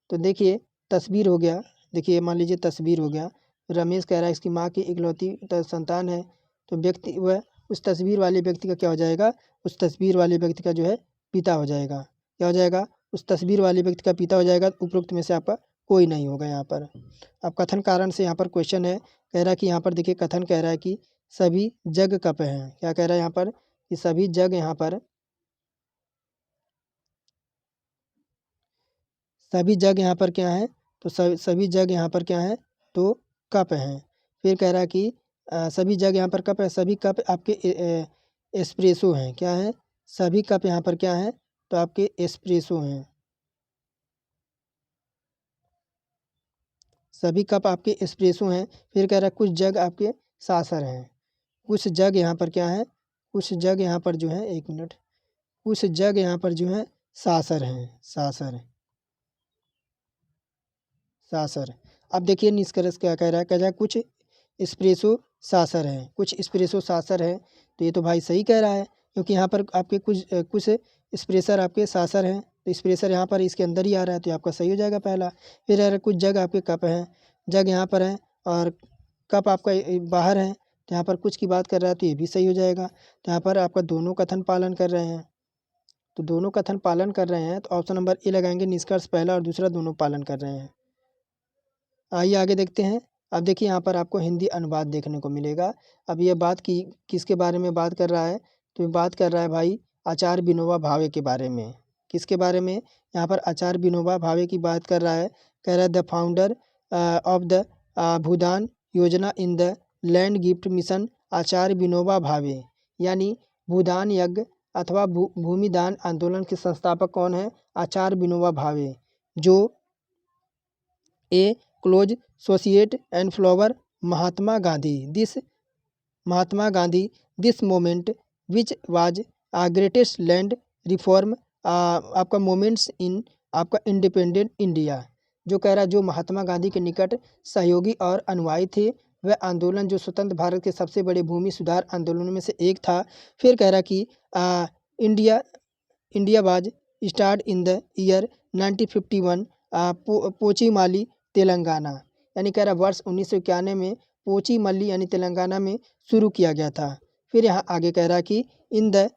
तो देखिए तस्वीर हो गया, देखिए मान लीजिए तस्वीर हो गया, रमेश कह रहा है इसकी माँ की इकलौती संतान है, तो व्यक्ति वह उस तस्वीर वाले व्यक्ति का क्या हो जाएगा, उस तस्वीर वाले व्यक्ति का जो है पिता हो जाएगा। क्या हो जाएगा, उस तस्वीर वाले व्यक्ति का पिता हो जाएगा। उपरोक्त में से आपका कोई नहीं होगा यहाँ पर। अब कथन कारण से यहाँ पर क्वेश्चन है, कह रहा है कि यहाँ पर देखिए कथन कह रहा है कि सभी जग कप हैं। क्या कह रहा है यहाँ पर कि सभी जग यहाँ पर क्या है, तो सभी जग यहाँ पर क्या है, तो कप हैं। फिर कह रहा है कि सभी जग यहाँ पर कप है, सभी कप आपके एस्प्रेसो हैं। क्या है, सभी कप यहाँ पर क्या है, तो आपके एस्प्रेसो हैं। सभी कप आपके एस्प्रेसो हैं। फिर कह रहा है कुछ जग आपके सासर हैं। कुछ जग यहाँ पर क्या है, कुछ जग यहाँ पर जो है, एक मिनट, कुछ जग यहाँ पर जो है सासर हैं, सासर। अब देखिए निष्कर्ष क्या कह रहा है, कह रहा है कुछ एस्प्रेसो सासर हैं, कुछ एस्प्रेसो सासर है। तो ये तो भाई सही कह रहा है, क्योंकि यहाँ पर आपके कुछ एस्प्रेसर आपके सासर हैं, तो एस्प्रेसर यहाँ पर इसके अंदर ही आ रहा है, तो आपका सही हो जाएगा पहला। फिर अगर कुछ जग आपके कप हैं, जग यहाँ पर हैं और कप आपका बाहर है, तो यहाँ पर कुछ की बात कर रहा है, तो ये भी सही हो जाएगा। तो यहाँ पर आपका दोनों कथन पालन कर रहे हैं, तो दोनों कथन पालन कर रहे हैं, तो ऑप्शन नंबर ए लगाएंगे, निष्कर्ष पहला और दूसरा दोनों पालन कर रहे हैं। आइए आगे देखते हैं। अब देखिए यहाँ पर आपको हिंदी अनुवाद देखने को मिलेगा। अब ये बात की किसके बारे में बात कर रहा है, तो ये बात कर रहा है भाई आचार्य विनोबा भावे के बारे में। किसके बारे में, यहाँ पर आचार्य विनोबा भावे की बात कर रहा है। कह रहा है the founder of the Bhoodan Yojana in the land gift mission Acharya Vinoba Bhave, यानी भूदान यज्ञ अथवा भूमिदान आंदोलन के संस्थापक कौन है, आचार्य विनोबा भावे, जो a close associate and follower Mahatma Gandhi this moment which was greatest land reform आपका मोमेंट्स इन आपका इंडिपेंडेंट इंडिया। जो कह रहा है जो महात्मा गांधी के निकट सहयोगी और अनुयायी थे, वह आंदोलन जो स्वतंत्र भारत के सबसे बड़े भूमि सुधार आंदोलनों में से एक था। फिर कह रहा कि India was start in the year 1951 Pochampally Telangana, यानी कह रहा वर्ष 1991 में पोचीमल्ली यानी तेलंगाना में शुरू किया गया था। फिर यहाँ आगे कह रहा कि in the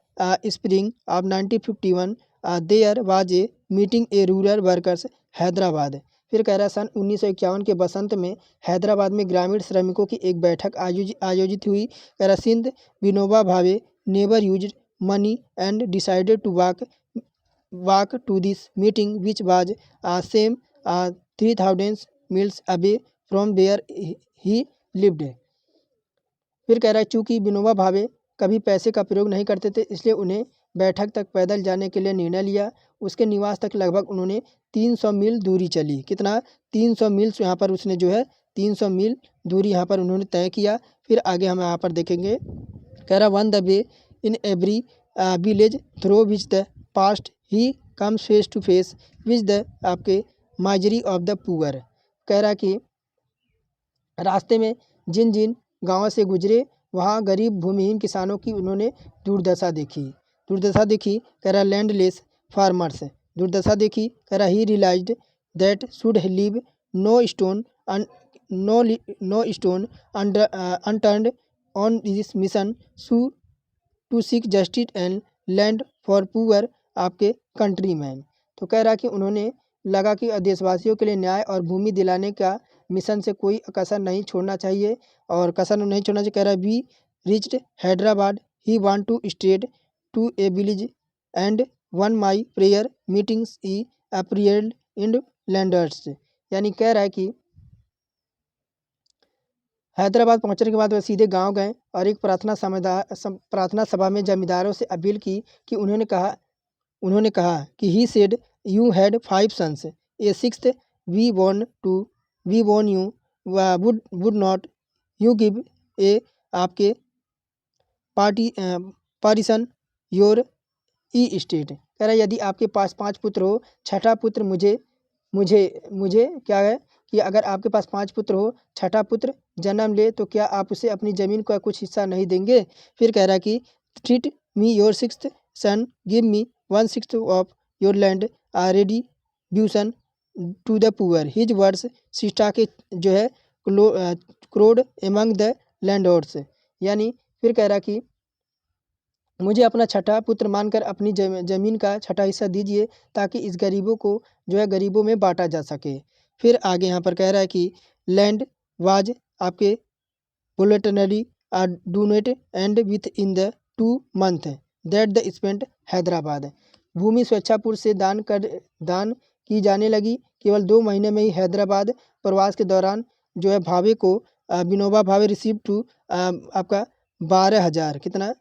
spring of 1951 there was a meeting a rural workers Hyderabad. फिर कह रहा सन 1951 के बसंत में हैदराबाद में ग्रामीण श्रमिकों की एक बैठक आयोजित हुई। कह रहा सिंध Vinoba Bhave never used money and decided to walk to this meeting which was same 3000 miles away from where he lived। फिर कह रहा है चूँकि विनोबा भावे कभी पैसे का प्रयोग नहीं करते थे, इसलिए उन्हें बैठक तक पैदल जाने के लिए निर्णय लिया। उसके निवास तक लगभग उन्होंने 300 मील दूरी चली। कितना, 300 मील यहाँ पर उसने जो है 300 मील दूरी यहाँ पर उन्होंने तय किया। फिर आगे हम यहाँ पर देखेंगे, कह रहा on the way in every village through which the passed he comes face to face which the आपके माइजरी ऑफ द पुअर। कह रहा कि रास्ते में जिन जिन गाँवों से गुजरे, वहाँ गरीब भूमिहीन किसानों की उन्होंने दुर्दशा देखी। कह रहा लैंडलेस फार्मर्स, दुर्दशा देखी। कह रहा he realized that should leave no stone unturned on this mission to seek justice and land for poor आपके कंट्री मैन। तो कह रहा कि उन्होंने लगा कि देशवासियों के लिए न्याय और भूमि दिलाने का मिशन से कोई कसर नहीं छोड़ना चाहिए और कसर नहीं छोड़ना चाहिए। कह रहा है we reached Hyderabad he want to straight to a village and one my prayer meetings he appeal in landers. यानी कह रहा है कि हैदराबाद पहुंचने के बाद वह सीधे गांव गए और एक प्रार्थना सभा में जमींदारों से अपील की कि उन्होंने कहा कि he said you had 5 sons a sixth we won you would not you give a आपके पार्टी पारिसन योर ई स्टेट। कह रहा है यदि आपके पास 5 पुत्र हो, छठा पुत्र मुझे मुझे मुझे क्या है कि अगर आपके पास 5 पुत्र हो, छठा पुत्र जन्म ले तो क्या आप उसे अपनी ज़मीन का कुछ हिस्सा नहीं देंगे। फिर कह रहा है कि treat me your sixth son give me 1/6 of your land ready ब्यूसन to the poor his words सिस्टा के जो है क्रोड एमंग द लैंडोर्स। यानी फिर कह रहा कि मुझे अपना छठा पुत्र मानकर अपनी ज़मीन का छठा हिस्सा दीजिए ताकि इस गरीबों को जो है गरीबों में बांटा जा सके। फिर आगे यहाँ पर कह रहा है कि लैंड वाज आपके बुलेटनरी donate and within the 2 month that the spent Hyderabad. भूमि स्वेच्छापूर्व से दान की जाने लगी। केवल 2 महीने में ही हैदराबाद प्रवास के दौरान जो है भावे को विनोबा भावे रिसीव टू आपका 12,000 कितना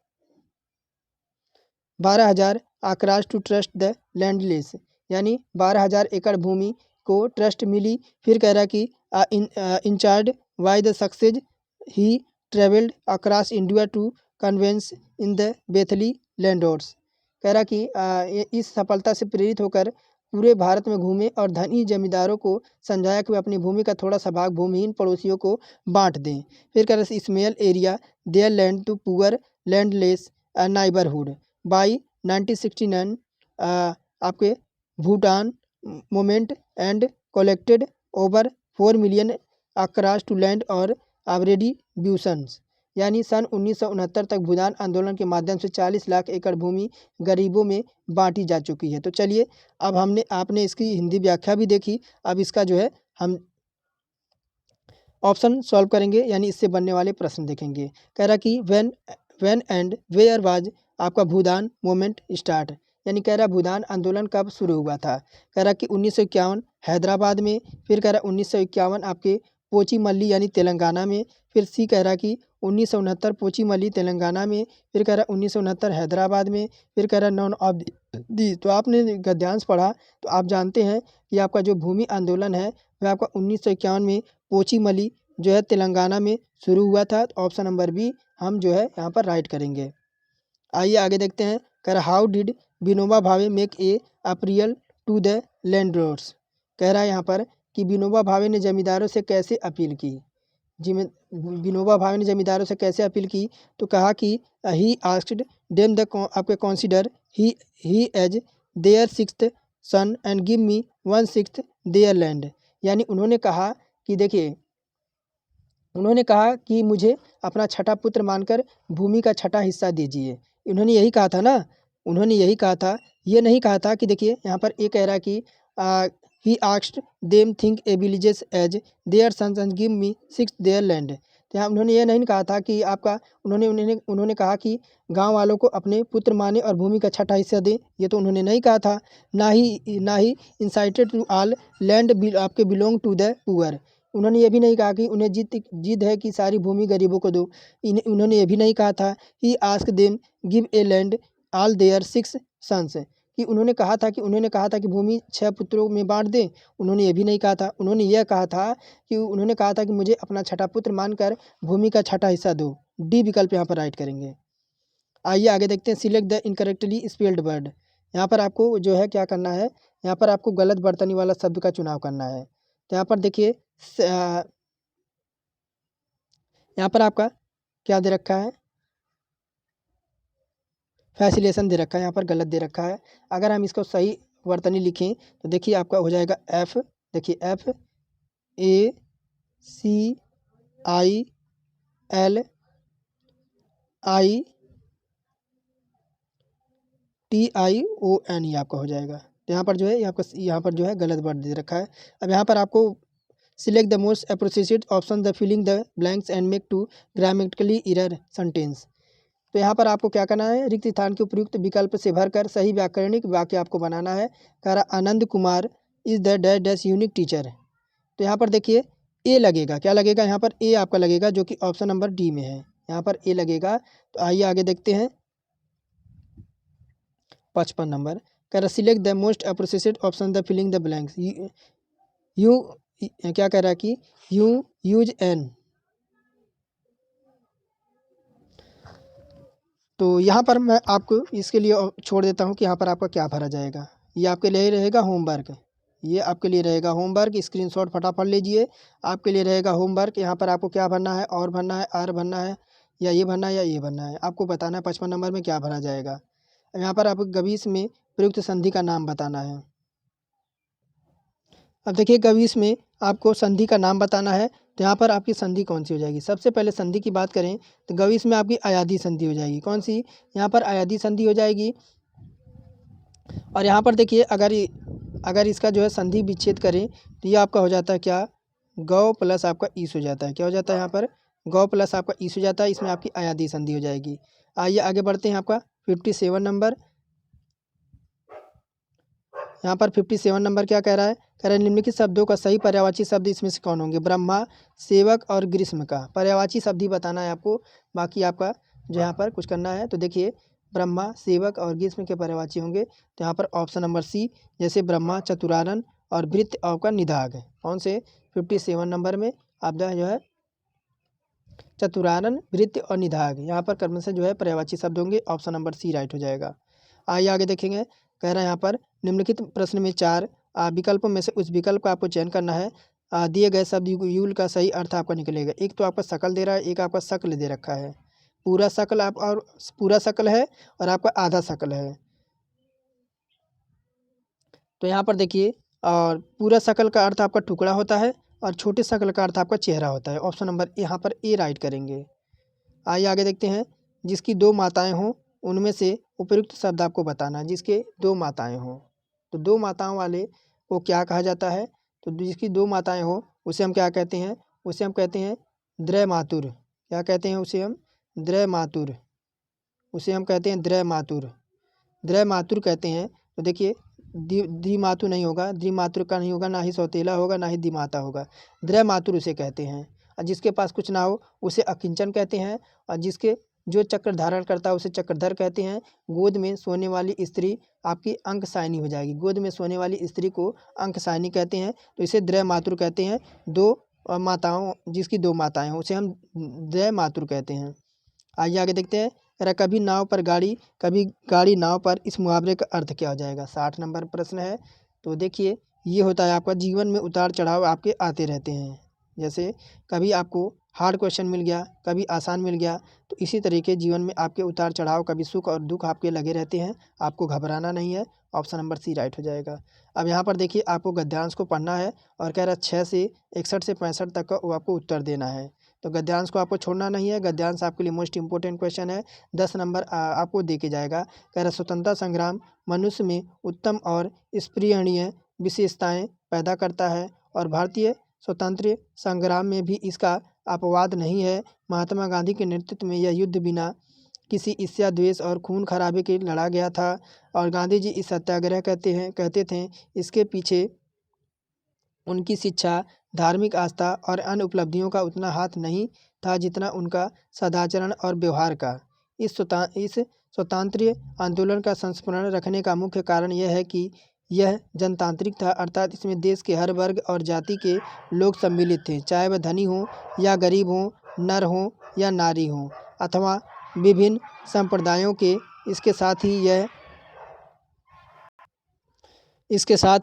12,000 आक्रास टू ट्रस्ट द लैंडलेस। यानी 12,000 एकड़ भूमि को ट्रस्ट मिली। फिर कह रहा कि encouraged by the success he travelled across India to convince in the बेथली लैंडोर्स। कह रहा कि इस सफलता से प्रेरित होकर पूरे भारत में घूमे और धनी जमींदारों को समझाया कि वे अपनी भूमि का थोड़ा सा भाग भूमिहीन पड़ोसियों को बांट दें। फिर कह रहा small area their land to poor landless neighbourhood by 1969 आपके Bhoodan movement and collected over 4 million acres to land और आबरेडी ब्यूसन्स। यानी सन 1969 तक भूदान आंदोलन के माध्यम से 40 लाख एकड़ भूमि गरीबों में बांटी जा चुकी है। तो चलिए अब आपने इसकी हिंदी व्याख्या भी देखी। अब इसका जो है हम ऑप्शन सॉल्व करेंगे यानी इससे बनने वाले प्रश्न देखेंगे। कह रहा कि व्हेन एंड वेयर वाज आपका भूदान मूवमेंट स्टार्ट। यानी कह रहा भूदान आंदोलन कब शुरू हुआ था। कह रहा कि 1951 हैदराबाद में। फिर कह रहा 1951 आपके पोचीमल्ली यानी तेलंगाना में। फिर सी कह रहा कि 1969 पोचीमल्ली तेलंगाना में। फिर कह रहा 1969 हैदराबाद में। फिर कह रहा नॉन ऑफ दी। तो आपने गद्यांश पढ़ा तो आप जानते हैं कि आपका जो भूमि आंदोलन है वह आपका 1951 में पोचीमल्ली जो है तेलंगाना में शुरू हुआ था। तो ऑप्शन नंबर बी हम जो है यहाँ पर राइट करेंगे। आइए आगे देखते हैं। कह रहा how did Vinoba Bhave make a appeal to the landlords. कह रहा है यहाँ पर कि विनोबा भावे ने जमींदारों से कैसे अपील की। विनोबा भावे ने जमींदारों से कैसे अपील की तो कहा कि ही आस्क्ड देम द आपके consider he as their sixth son and give me 1/6 their land. यानी उन्होंने कहा कि देखिए उन्होंने कहा कि मुझे अपना छठा पुत्र मानकर भूमि का छठा हिस्सा दीजिए। उन्होंने यही कहा था ना, उन्होंने यही कहा था। ये नहीं कहा था कि देखिए यहाँ पर ये कह रहा है कि he asked them think a villages as their sons and give me 6 their land. तो यहाँ उन्होंने ये नहीं कहा था कि आपका उन्होंने कहा कि गांव वालों को अपने पुत्र माने और भूमि का छठा हिस्सा दें। ये तो उन्होंने नहीं कहा था। ना ही इंसाइटेड टू ऑल लैंड आपके बिलोंग टू द पुअर। उन्होंने ये भी नहीं कहा कि उन्हें जिद है कि सारी भूमि गरीबों को दो। उन्होंने ये भी नहीं कहा था he asked them give a land all their 6 sons कि उन्होंने कहा था कि भूमि 6 पुत्रों में बांट दें। उन्होंने ये भी नहीं कहा था। उन्होंने कहा था कि मुझे अपना छठा पुत्र मानकर भूमि का छठा हिस्सा दो। डी विकल्प यहाँ पर राइट करेंगे। आइए आगे देखते हैं। Select the incorrectly spelled word. यहाँ पर आपको जो है क्या करना है, यहाँ पर आपको गलत बर्तनी वाला शब्द का चुनाव करना है। तो यहाँ पर देखिए यहाँ पर आपका क्या दे रखा है, फैसिलेशन दे रखा है, यहाँ पर गलत दे रखा है। अगर हम इसको सही वर्तनी लिखें तो देखिए आपका हो जाएगा एफ। देखिए FACILITION ये आपका हो जाएगा। तो यहाँ पर जो है आपका यहाँ पर जो है गलत वर्ड दे रखा है। अब यहाँ पर आपको select the most appropriate option the filling the blanks and make to grammatically error sentence. तो यहाँ पर आपको क्या करना है, रिक्त स्थान के उपयुक्त विकल्प से भरकर सही व्याकरणिक वाक्य आपको बनाना है। कह रहा Anand Kumar is the dash dash unique teacher. तो यहाँ पर देखिए ए लगेगा, क्या लगेगा यहाँ पर ए आपका लगेगा, जो कि ऑप्शन नंबर डी में है, यहाँ पर ए लगेगा। तो आइए आगे देखते हैं 55 नंबर। कह रहा select the most appropriate option the filling the blanks. You क्या कह रहा है कि यू यूज एन। तो यहाँ पर मैं आपको इसके लिए छोड़ देता हूँ कि यहाँ पर आपका क्या भरा जाएगा। ये आपके लिए रहेगा होमवर्क, ये आपके लिए रहेगा होमवर्क, स्क्रीनशॉट फटाफट लीजिए। आपके लिए रहेगा होमवर्क। यहाँ पर आपको क्या भरना है, और भरना है, आर भरना है, या ये भरना है, या ये भरना है। आपको बताना है 55 नंबर में क्या भरा जाएगा। यहाँ पर आपको गवीश में प्रयुक्त संधि का नाम बताना है। अब देखिए गवीश में आपको संधि का नाम बताना है। तो यहाँ पर आपकी संधि कौन सी हो जाएगी। सबसे पहले संधि की बात करें तो गवीश में आपकी अयादी संधि हो जाएगी। कौन सी, यहाँ पर अयादी संधि हो जाएगी। और यहाँ पर देखिए अगर इसका जो है संधि विच्छेद करें तो ये आपका हो जाता है क्या, गौ प्लस आपका ईस हो जाता है। क्या हो जाता है यहाँ पर, गौ प्लस आपका ईस हो जाता है। इसमें आपकी अयादी संधि हो जाएगी। आइए आगे बढ़ते हैं। आपका 57 नंबर, यहाँ पर 57 नंबर क्या कह रहा है, कह रहा है निम्नलिखित शब्दों का सही पर्यायवाची शब्द इसमें से कौन होंगे। ब्रह्मा, सेवक और ग्रीष्म का पर्यायवाची शब्द ही बताना है आपको, बाकी आपका जो यहाँ पर कुछ करना है। तो देखिए ब्रह्मा, सेवक और ग्रीष्म के पर्यायवाची होंगे। तो यहाँ पर ऑप्शन नंबर सी, जैसे ब्रह्मा चतुरानन और वृत्त आपका निधाग है। कौन से 57 नंबर में आपका जो है चतुरानन, वृत्त और निधाग, यहाँ पर कर्म से जो है पर्यायवाची शब्द होंगे। ऑप्शन नंबर सी राइट हो जाएगा। आइए आगे देखेंगे। कह रहा है यहाँ पर निम्नलिखित प्रश्न में 4 विकल्पों में से उस विकल्प का आपको चयन करना है। दिए गए शब्द यूल का सही अर्थ आपका निकलेगा। एक तो आपका शकल दे रहा है, एक आपका शक्ल दे रखा है। पूरा शकल आप और पूरा शकल है और आपका आधा शकल है। तो यहाँ पर देखिए, और पूरा शकल का अर्थ आपका टुकड़ा होता है और छोटे शकल का अर्थ आपका चेहरा होता है। ऑप्शन नंबर यहाँ पर ए राइट करेंगे। आइए आगे देखते हैं। जिसकी 2 माताएं हों उनमें से उपयुक्त शब्द आपको बताना है। जिसके 2 माताएं हों, तो 2 माताओं वाले को क्या कहा जाता है। तो जिसकी 2 माताएं हों उसे हम क्या कहते हैं, उसे हम कहते हैं द्रैमातुर। क्या कहते हैं उसे हम, द्रैमातुर। उसे हम कहते हैं द्रैमातुर, द्रैमातुर कहते हैं। तो देखिए द्विमातु नहीं होगा, द्विमातुर का नहीं होगा, ना ही सौतेला होगा, ना ही द्विमाता होगा। द्रैमातुर उसे कहते हैं। और जिसके पास कुछ ना हो उसे अकिंचन कहते हैं। और जिसके जो चक्र धारण करता है उसे चक्रधर कहते हैं। गोद में सोने वाली स्त्री आपकी अंकसायनी हो जाएगी। गोद में सोने वाली स्त्री को अंकसायनी कहते हैं। तो इसे द्रैमातुर कहते हैं। 2 माताओं, जिसकी 2 माताएं हों उसे हम द्रैमातुर कहते हैं। आइए आगे देखते हैं। जरा कभी नाव पर गाड़ी, कभी गाड़ी नाव पर, इस मुहावरे का अर्थ क्या हो जाएगा। 60 नंबर प्रश्न है। तो देखिए ये होता है आपका जीवन में उतार चढ़ाव आपके आते रहते हैं। जैसे कभी आपको हार्ड क्वेश्चन मिल गया, कभी आसान मिल गया, तो इसी तरीके जीवन में आपके उतार चढ़ाव, कभी सुख और दुख आपके लगे रहते हैं। आपको घबराना नहीं है। ऑप्शन नंबर सी राइट हो जाएगा। अब यहाँ पर देखिए आपको गद्यांश को पढ़ना है और कह रहा है 6 से 61 से 65 तक का वो आपको उत्तर देना है। तो गद्यांश को आपको छोड़ना नहीं है। गद्यांश आपके लिए मोस्ट इंपॉर्टेंट क्वेश्चन है। 10 नंबर आपको दे के जाएगा। कह रहा स्वतंत्रता संग्राम मनुष्य में उत्तम और स्पृहणीय विशेषताएं पैदा करता है और भारतीय स्वतंत्र संग्राम में भी इसका अपवाद नहीं है। महात्मा गांधी के नेतृत्व में यह युद्ध बिना किसी ईर्ष्या, द्वेष और खून खराबे के लड़ा गया था। और गांधी जी इस सत्याग्रह कहते थे इसके पीछे उनकी शिक्षा, धार्मिक आस्था और अन्य उपलब्धियों का उतना हाथ नहीं था जितना उनका सदाचरण और व्यवहार का। इस स्वतंत्र आंदोलन का संस्मरण रखने का मुख्य कारण यह है कि यह जनतांत्रिक था, अर्थात इसमें देश के हर वर्ग और जाति के लोग सम्मिलित थे, चाहे वह धनी हों या गरीब हों, नर हों या नारी हों, अथवा विभिन्न संप्रदायों के। इसके साथ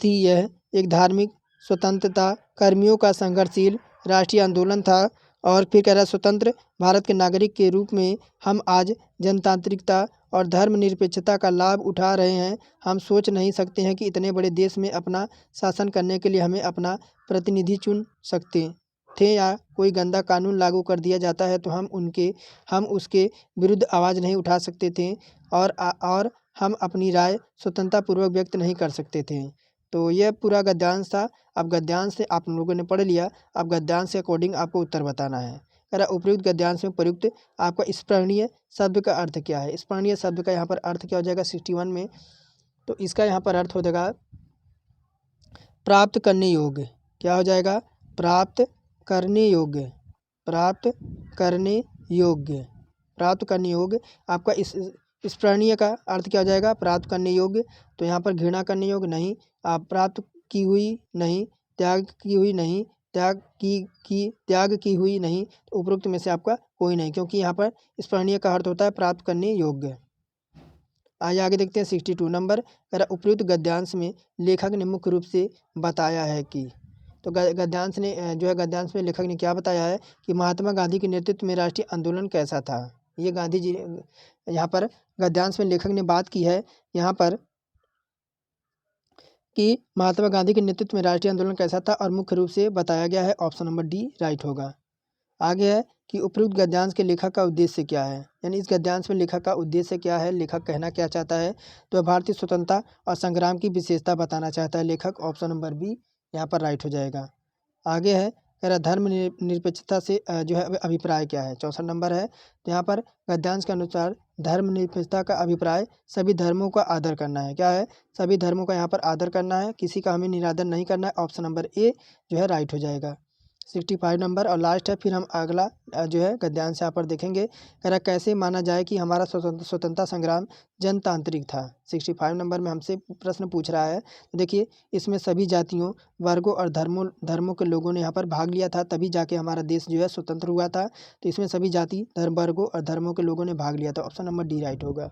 ही यह एक धार्मिक स्वतंत्रता कर्मियों का संघर्षशील राष्ट्रीय आंदोलन था। और फिर कह रहा है स्वतंत्र भारत के नागरिक के रूप में हम आज जनतांत्रिकता और धर्मनिरपेक्षता का लाभ उठा रहे हैं। हम सोच नहीं सकते हैं कि इतने बड़े देश में अपना शासन करने के लिए हमें अपना प्रतिनिधि चुन सकते थे, या कोई गंदा कानून लागू कर दिया जाता है तो हम उसके विरुद्ध आवाज़ नहीं उठा सकते थे। और हम अपनी राय स्वतंत्रतापूर्वक व्यक्त नहीं कर सकते थे। तो यह पूरा गद्यांश था। अब गद्यांश से आप लोगों ने पढ़ लिया। अब गद्यांश के अकॉर्डिंग आपको उत्तर बताना है। कह रहा उपयुक्त गद्यांश में प्रयुक्त आपका स्मरणीय शब्द का अर्थ क्या है। स्मरणीय शब्द का यहाँ पर अर्थ क्या हो जाएगा 61 में। तो इसका यहाँ पर अर्थ हो जाएगा प्राप्त करने योग्य। क्या हो जाएगा? प्राप्त करने योग्य। प्राप्त करने योग्य। प्राप्त करने योग्य। आपका इस स्मरणीय का अर्थ क्या हो जाएगा? प्राप्त करने योग्य। तो यहाँ पर घृणा करने योग्य नहीं, आप प्राप्त की हुई नहीं, त्याग की हुई नहीं, त्याग की हुई नहीं। तो उपरोक्त में से आपका कोई नहीं, क्योंकि यहाँ पर स्मरणीय का अर्थ होता है प्राप्त करने योग्य। आइए आगे देखते हैं 62 नंबर। कह रहा उपयुक्त गद्यांश में लेखक ने मुख्य रूप से बताया है कि। तो गद्यांश ने जो है गद्यांश में लेखक ने क्या बताया है कि महात्मा गांधी के नेतृत्व में राष्ट्रीय आंदोलन कैसा था। ये गांधी जी यहाँ पर गद्यांश में लेखक ने बात की है यहाँ पर कि महात्मा गांधी के नेतृत्व में राष्ट्रीय आंदोलन कैसा था और मुख्य रूप से बताया गया है। ऑप्शन नंबर डी राइट होगा। आगे है कि उपयुक्त गद्यांश के लेखक का उद्देश्य क्या है, यानी इस गद्यांश में लेखक का उद्देश्य क्या है, लेखक कहना क्या चाहता है। तो भारतीय स्वतंत्रता और संग्राम की विशेषता बताना चाहता है लेखक। ऑप्शन नंबर बी यहाँ पर राइट हो जाएगा। आगे है कह रहा धर्म निरपेक्षता से जो है अभिप्राय क्या है। 64 नंबर है। तो यहाँ पर गद्यांश के अनुसार धर्मनिरपेक्षता का अभिप्राय सभी धर्मों का आदर करना है। क्या है? सभी धर्मों का यहाँ पर आदर करना है, किसी का हमें निरादर नहीं करना है। ऑप्शन नंबर ए जो है राइट हो जाएगा। 65 नंबर और लास्ट है। फिर हम अगला जो है गद्यांश यहाँ पर देखेंगे। कह रहा कैसे माना जाए कि हमारा स्वतंत्रता संग्राम जनतांत्रिक था। 65 नंबर में हमसे प्रश्न पूछ रहा है। तो देखिए इसमें सभी जातियों, वर्गों और धर्मों के लोगों ने यहाँ पर भाग लिया था, तभी जाके हमारा देश जो है स्वतंत्र हुआ था। तो इसमें सभी जाति, वर्गों और धर्मों के लोगों ने भाग लिया था। ऑप्शन नंबर डी राइट होगा।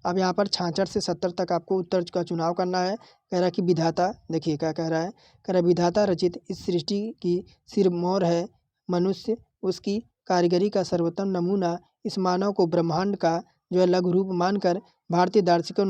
अब यहाँ पर 66 से 70 तक आपको उत्तर का चुनाव करना है। कह रहा है कि विधाता, देखिए क्या कह रहा है। कह रहा है विधाता रचित इस सृष्टि की सिरमौर है मनुष्य, उसकी कारीगरी का सर्वोत्तम नमूना। इस मानव को ब्रह्मांड का जो है लघु रूप मानकर भारतीय दार्शनिकों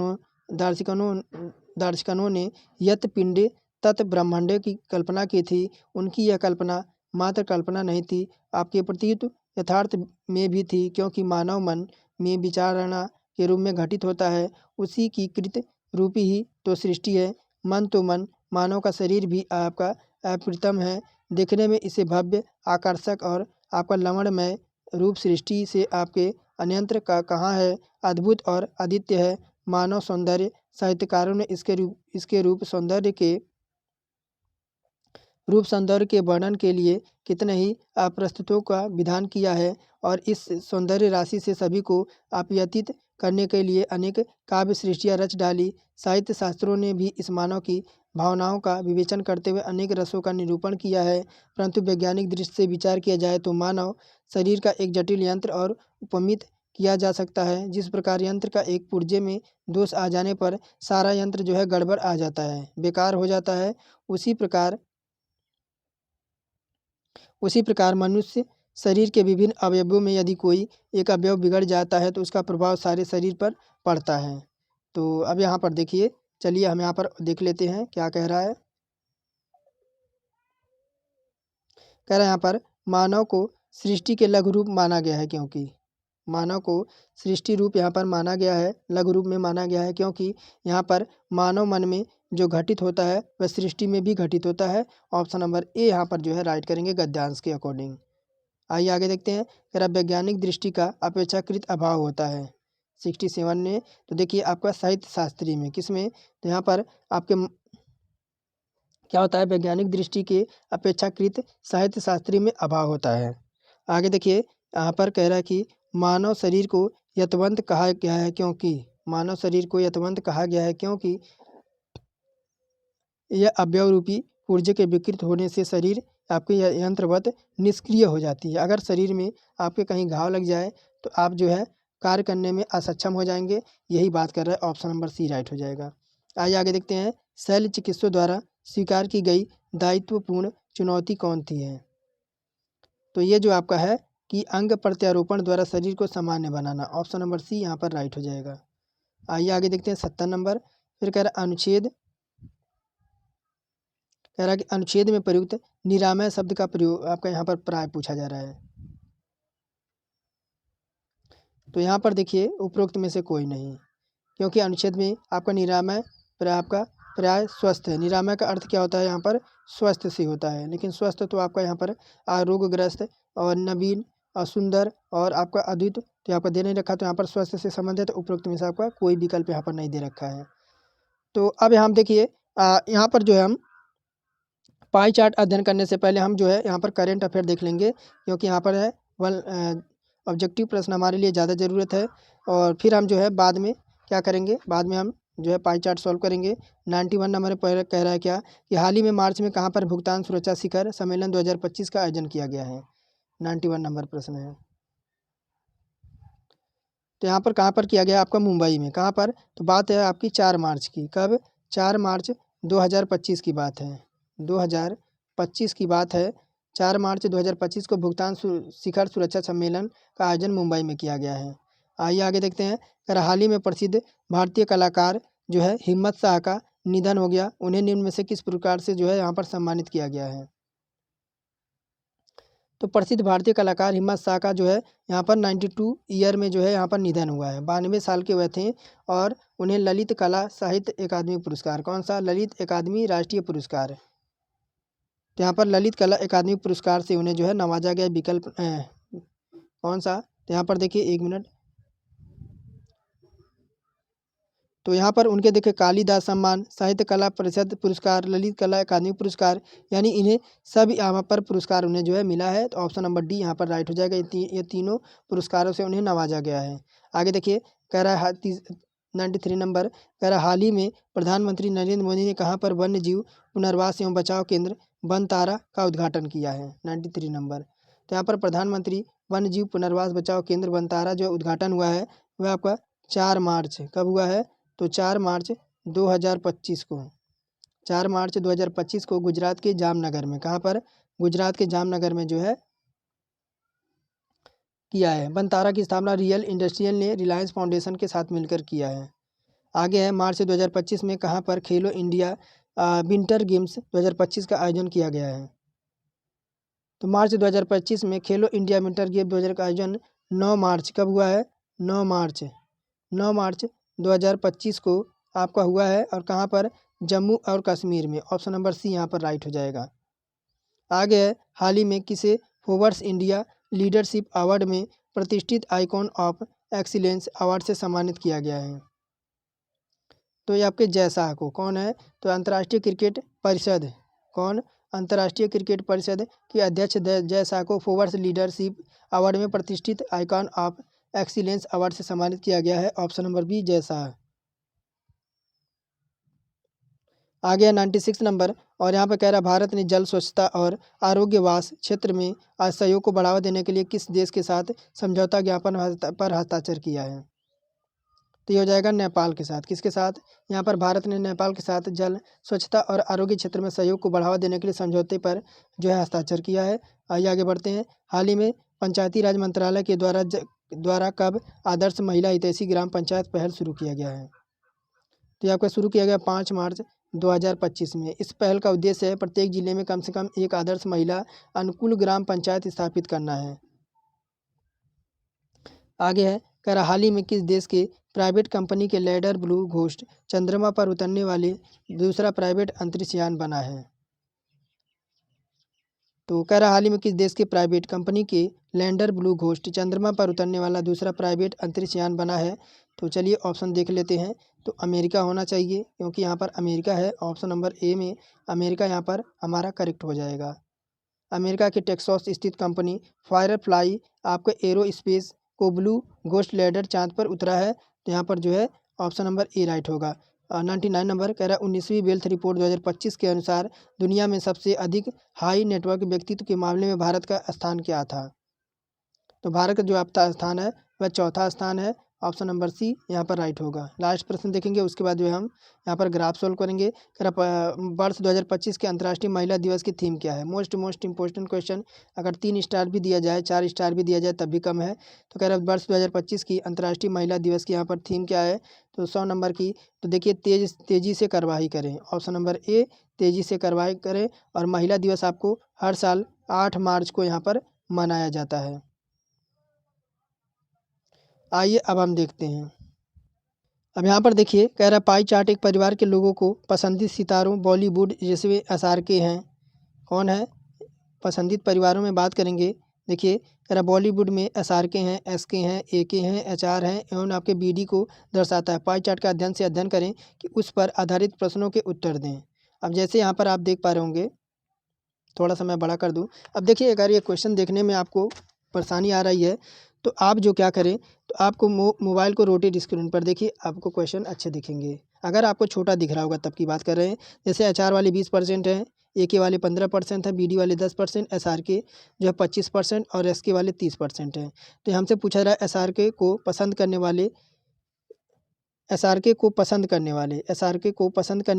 ने यत पिंडे तत् ब्रह्मांड की कल्पना की थी। उनकी यह कल्पना मात्र कल्पना नहीं थी, आपके प्रतीत यथार्थ में भी थी, क्योंकि मानव मन में विचारणा के रूप में घटित होता है। उसी की कृत रूपी ही तो सृष्टि है। मन तो मन, मानव का शरीर भी आपका अप्रतिम है। देखने में इसे भव्य, आकर्षक और आपका लवणमय रूप सृष्टि से आपके अन्यंत्र का कहाँ है, अद्भुत और अद्वितीय है। मानव सौंदर्य साहित्यकारों ने इसके रूप सौंदर्य के वर्णन के लिए कितने ही प्रस्तुतों का विधान किया है, और इस सौंदर्य राशि से सभी को आप्यायित करने के लिए अनेक काव्य सृष्टियाँ रच डाली। साहित्य शास्त्रों ने भी इस मानव की भावनाओं का विवेचन करते हुए अनेक रसों का निरूपण किया है। परंतु वैज्ञानिक दृष्टि से विचार किया जाए तो मानव शरीर का एक जटिल यंत्र और उपमित किया जा सकता है। जिस प्रकार यंत्र का एक पुर्जे में दोष आ जाने पर सारा यंत्र जो है गड़बड़ आ जाता है, बेकार हो जाता है, उसी प्रकार मनुष्य शरीर के विभिन्न अवयवों में यदि कोई एक अवयव बिगड़ जाता है तो उसका प्रभाव सारे शरीर पर पड़ता है। तो अब यहाँ पर देखिए, चलिए हम यहाँ पर देख लेते हैं क्या कह रहा है। कह रहा है यहाँ पर मानव को सृष्टि के लघु रूप माना गया है, क्योंकि मानव को सृष्टि रूप यहाँ पर माना गया है, लघु रूप में माना गया है, क्योंकि यहाँ पर मानव मन में जो घटित होता है वह सृष्टि में भी घटित होता है। ऑप्शन नंबर ए यहाँ पर जो है राइट करेंगे गद्यांश के अकॉर्डिंग। आइए आगे देखते हैं। कह रहा वैज्ञानिक दृष्टि का अपेक्षाकृत अभाव होता है 67 में। तो देखिए आपका साहित्य शास्त्री में किस में, तो यहाँ पर आपके क्या होता है, वैज्ञानिक दृष्टि के अपेक्षाकृत साहित्य शास्त्री में अभाव होता है। आगे देखिए यहाँ पर कह रहा है कि मानव शरीर को यतवंत कहा गया है, क्योंकि मानव शरीर को यतवंत कहा गया है क्योंकि यह अवयव रूपी ऊर्जा के विकृत होने से शरीर आपके यंत्रवत निष्क्रिय हो जाती है। अगर शरीर में आपके कहीं घाव लग जाए तो आप जो है कार्य करने में असक्षम हो जाएंगे। यही बात कर रहा है। ऑप्शन नंबर सी राइट हो जाएगा। आइए आगे देखते हैं। शल्य चिकित्सकों द्वारा स्वीकार की गई दायित्वपूर्ण चुनौती कौन थी है। तो ये जो आपका है कि अंग प्रत्यारोपण द्वारा शरीर को सामान्य बनाना। ऑप्शन नंबर सी यहाँ पर राइट हो जाएगा। आइए आगे देखते हैं 70 नंबर। फिर कह रहा अनुच्छेद, कह रहा है कि अनुच्छेद में प्रयुक्त निरामय शब्द का प्रयोग आपका यहाँ पर प्राय पूछा जा रहा है। तो यहाँ पर देखिए उपरोक्त में से कोई नहीं, क्योंकि अनुच्छेद में आपका निरामय आपका प्राय स्वस्थ है। निरामय का अर्थ क्या होता है यहाँ पर? स्वस्थ से होता है, लेकिन स्वस्थ तो आपका यहाँ पर आरोग्यग्रस्त और नवीन और सुंदर और आपका अद्वित तो यहाँ पर दे नहीं रखा, तो यहाँ पर स्वस्थ से संबंधित उपरोक्त में से आपका कोई विकल्प यहाँ पर नहीं दे रखा है। तो अब यहाँ हम देखिए यहाँ पर जो है हम पाई चार्ट अध्ययन करने से पहले हम जो है यहाँ पर करेंट अफेयर देख लेंगे, क्योंकि यहाँ पर है ऑब्जेक्टिव प्रश्न हमारे लिए ज़्यादा ज़रूरत है। और फिर हम जो है बाद में क्या करेंगे, बाद में हम जो है पाई चार्ट सॉल्व करेंगे। 91 नंबर पर कह रहा है क्या कि हाल ही में मार्च में कहाँ पर भुगतान सुरक्षा शिखर सम्मेलन 2025 का आयोजन किया गया है। 91 नंबर प्रश्न है। तो यहाँ पर कहाँ पर किया गया? आपका मुंबई में। कहाँ पर? तो बात है आपकी 4 मार्च की। कब? 4 मार्च 2025 की बात है। 2025 की बात है। 4 मार्च 2025 को भुगतान शिखर सुरक्षा सम्मेलन का आयोजन मुंबई में किया गया है। आइए आगे देखते हैं। हाल ही में प्रसिद्ध भारतीय कलाकार जो है हिम्मत शाह का निधन हो गया। उन्हें निम्न में से किस प्रकार से जो है यहाँ पर सम्मानित किया गया है? तो प्रसिद्ध भारतीय कलाकार हिम्मत शाह का जो है यहाँ पर 92 ईयर में जो है यहाँ पर निधन हुआ है। 92 साल के हुए थे और उन्हें ललित कला साहित्य अकादमी पुरस्कार, कौन सा? ललित अकादमी राष्ट्रीय पुरस्कार, तो यहाँ पर ललित कला अकादमी पुरस्कार से उन्हें जो है नवाजा गया। विकल्प कौन सा? तो यहाँ पर देखिए 1 मिनट, तो यहाँ पर उनके देखिए कालिदास सम्मान, साहित्य कला परिषद पुरस्कार, ललित कला अकादमी पुरस्कार, यानी इन्हें सब यहाँ पर पुरस्कार उन्हें जो है मिला है। तो ऑप्शन नंबर डी यहाँ पर राइट हो जाएगा। ये तीनों पुरस्कारों से उन्हें नवाजा गया है। आगे देखिए कह रहा है 93 नंबर कह रहा हाल ही में प्रधानमंत्री नरेंद्र मोदी ने कहाँ पर वन्य जीव पुनर्वास एवं बचाव केंद्र बनतारा का उद्घाटन किया है। 93 नंबर, तो यहाँ पर प्रधानमंत्री वन्य जीव पुनर्वास बचाव केंद्र बनतारा जो उद्घाटन हुआ है वह आपका 4 मार्च कब हुआ है? तो 4 मार्च 2025 को, 4 मार्च 2025 को गुजरात के जामनगर में, कहाँ पर? गुजरात के जामनगर में जो है किया है। बनतारा की स्थापना रियल इंडस्ट्रियल ने रिलायंस फाउंडेशन के साथ मिलकर किया है। आगे है मार्च 2025 में कहाँ पर खेलो इंडिया विंटर गेम्स 2025 का आयोजन किया गया है। तो मार्च 2025 में खेलो इंडिया विंटर गेम 2000 का आयोजन 9 मार्च कब हुआ है? 9 मार्च 9 मार्च 2025 को आपका हुआ है। और कहाँ पर? जम्मू और कश्मीर में। ऑप्शन नंबर सी यहाँ पर राइट हो जाएगा। आगे है हाल ही में किसे फोर्ब्स इंडिया लीडरशिप अवार्ड में प्रतिष्ठित आइकॉन ऑफ एक्सीलेंस अवार्ड से सम्मानित किया गया है? तो ये आपके जय शाह को। कौन है? तो अंतर्राष्ट्रीय क्रिकेट परिषद, कौन? अंतर्राष्ट्रीय क्रिकेट परिषद के अध्यक्ष जय शाह को फोर्ब्स लीडरशिप अवार्ड में प्रतिष्ठित आइकॉन ऑफ एक्सीलेंस अवार्ड से सम्मानित किया गया है। Option number B Jay Shah. आगे है 96 नंबर, और यहाँ पर कह रहा है भारत ने जल स्वच्छता और आरोग्यवास क्षेत्र में आज सहयोग को बढ़ावा देने के लिए किस देश के साथ समझौता ज्ञापन पर हस्ताक्षर किया है? तो ये हो जाएगा नेपाल के साथ। किसके साथ? यहाँ पर भारत ने नेपाल के साथ जल स्वच्छता और आरोग्य क्षेत्र में सहयोग को बढ़ावा देने के लिए समझौते पर जो है हस्ताक्षर किया है। आइए आगे बढ़ते हैं। हाल ही में पंचायती राज मंत्रालय के द्वारा कब आदर्श महिला हितैषी ग्राम पंचायत पहल शुरू किया गया है? तो ये आपका शुरू किया गया 5 मार्च 2025 में। इस पहल का उद्देश्य है प्रत्येक जिले में कम से कम एक आदर्श महिला अनुकूल ग्राम पंचायत स्थापित करना है। आगे है कह रहा हाल ही में किस देश के प्राइवेट कंपनी के लैंडर ब्लू घोस्ट चंद्रमा पर उतरने वाले दूसरा प्राइवेट अंतरिक्ष यान बना है? तो कह रहा हाल ही में किस देश के प्राइवेट कंपनी के लैंडर ब्लू घोस्ट चंद्रमा पर उतरने वाला दूसरा प्राइवेट अंतरिक्ष यान बना है? तो चलिए ऑप्शन देख लेते हैं। तो अमेरिका होना चाहिए, क्योंकि यहाँ पर अमेरिका है। ऑप्शन नंबर ए में अमेरिका यहाँ पर हमारा करेक्ट हो जाएगा। अमेरिका के टेक्सास स्थित कंपनी फायरफ्लाई आपका एरो स्पेस को ब्लू घोस्ट लैंडर चांद पर उतरा है। तो यहाँ पर जो है ऑप्शन नंबर ए राइट होगा। 99 नंबर कह रहा है 19वीं वेल्थ रिपोर्ट 2025 के अनुसार दुनिया में सबसे अधिक हाई नेटवर्क व्यक्तित्व के मामले में भारत का स्थान क्या था? तो भारत का जो आपका स्थान है वह चौथा स्थान है। ऑप्शन नंबर सी यहाँ पर राइट होगा। लास्ट प्रश्न देखेंगे, उसके बाद जो है हम यहाँ पर ग्राफ सोल्व करेंगे। वर्ष 2025 के अंतर्राष्ट्रीय महिला दिवस की थीम क्या है? Most important question. अगर 3 स्टार भी दिया जाए, 4 स्टार भी दिया जाए तब भी कम है। तो कह रहा है वर्ष 2025 की अंतर्राष्ट्रीय महिला दिवस की यहाँ पर थीम क्या है? तो 100 नंबर की, तो देखिए तेज़ी से कार्रवाई करें। ऑप्शन नंबर ए तेज़ी से कार्रवाई करें। और महिला दिवस आपको हर साल 8 मार्च को यहाँ पर मनाया जाता है। आइए अब हम देखते हैं अब यहाँ पर देखिए कह रहा है पाई चार्ट एक परिवार के लोगों को पसंदीदा सितारों बॉलीवुड जैसे एसआरके हैं। कौन है पसंदीदा परिवारों में बात करेंगे। देखिए कह रहा बॉलीवुड में एसआरके हैं, एसके हैं, एके हैं, एचआर हैं एवं आपके बीडी को दर्शाता है। पाई चार्ट का अध्ययन से अध्ययन करें कि उस पर आधारित प्रश्नों के उत्तर दें। अब जैसे यहाँ पर आप देख पा रहे होंगे, थोड़ा सा मैं बड़ा कर दूँ। अब देखिए अगर ये क्वेश्चन देखने में आपको परेशानी आ रही है तो आप जो क्या करें, तो आपको मोबाइल को रोटेट स्क्रीन पर देखिए, आपको क्वेश्चन अच्छे दिखेंगे। अगर आपको छोटा दिख रहा होगा तब की बात कर रहे हैं। जैसे एचआर वाले 20% हैं, एके वाले 15% है, बीडी वाले 10%, एसआरके जो है 25% और एसके वाले 30% हैं। तो हमसे पूछा रहा है एसआरके को पसंद करने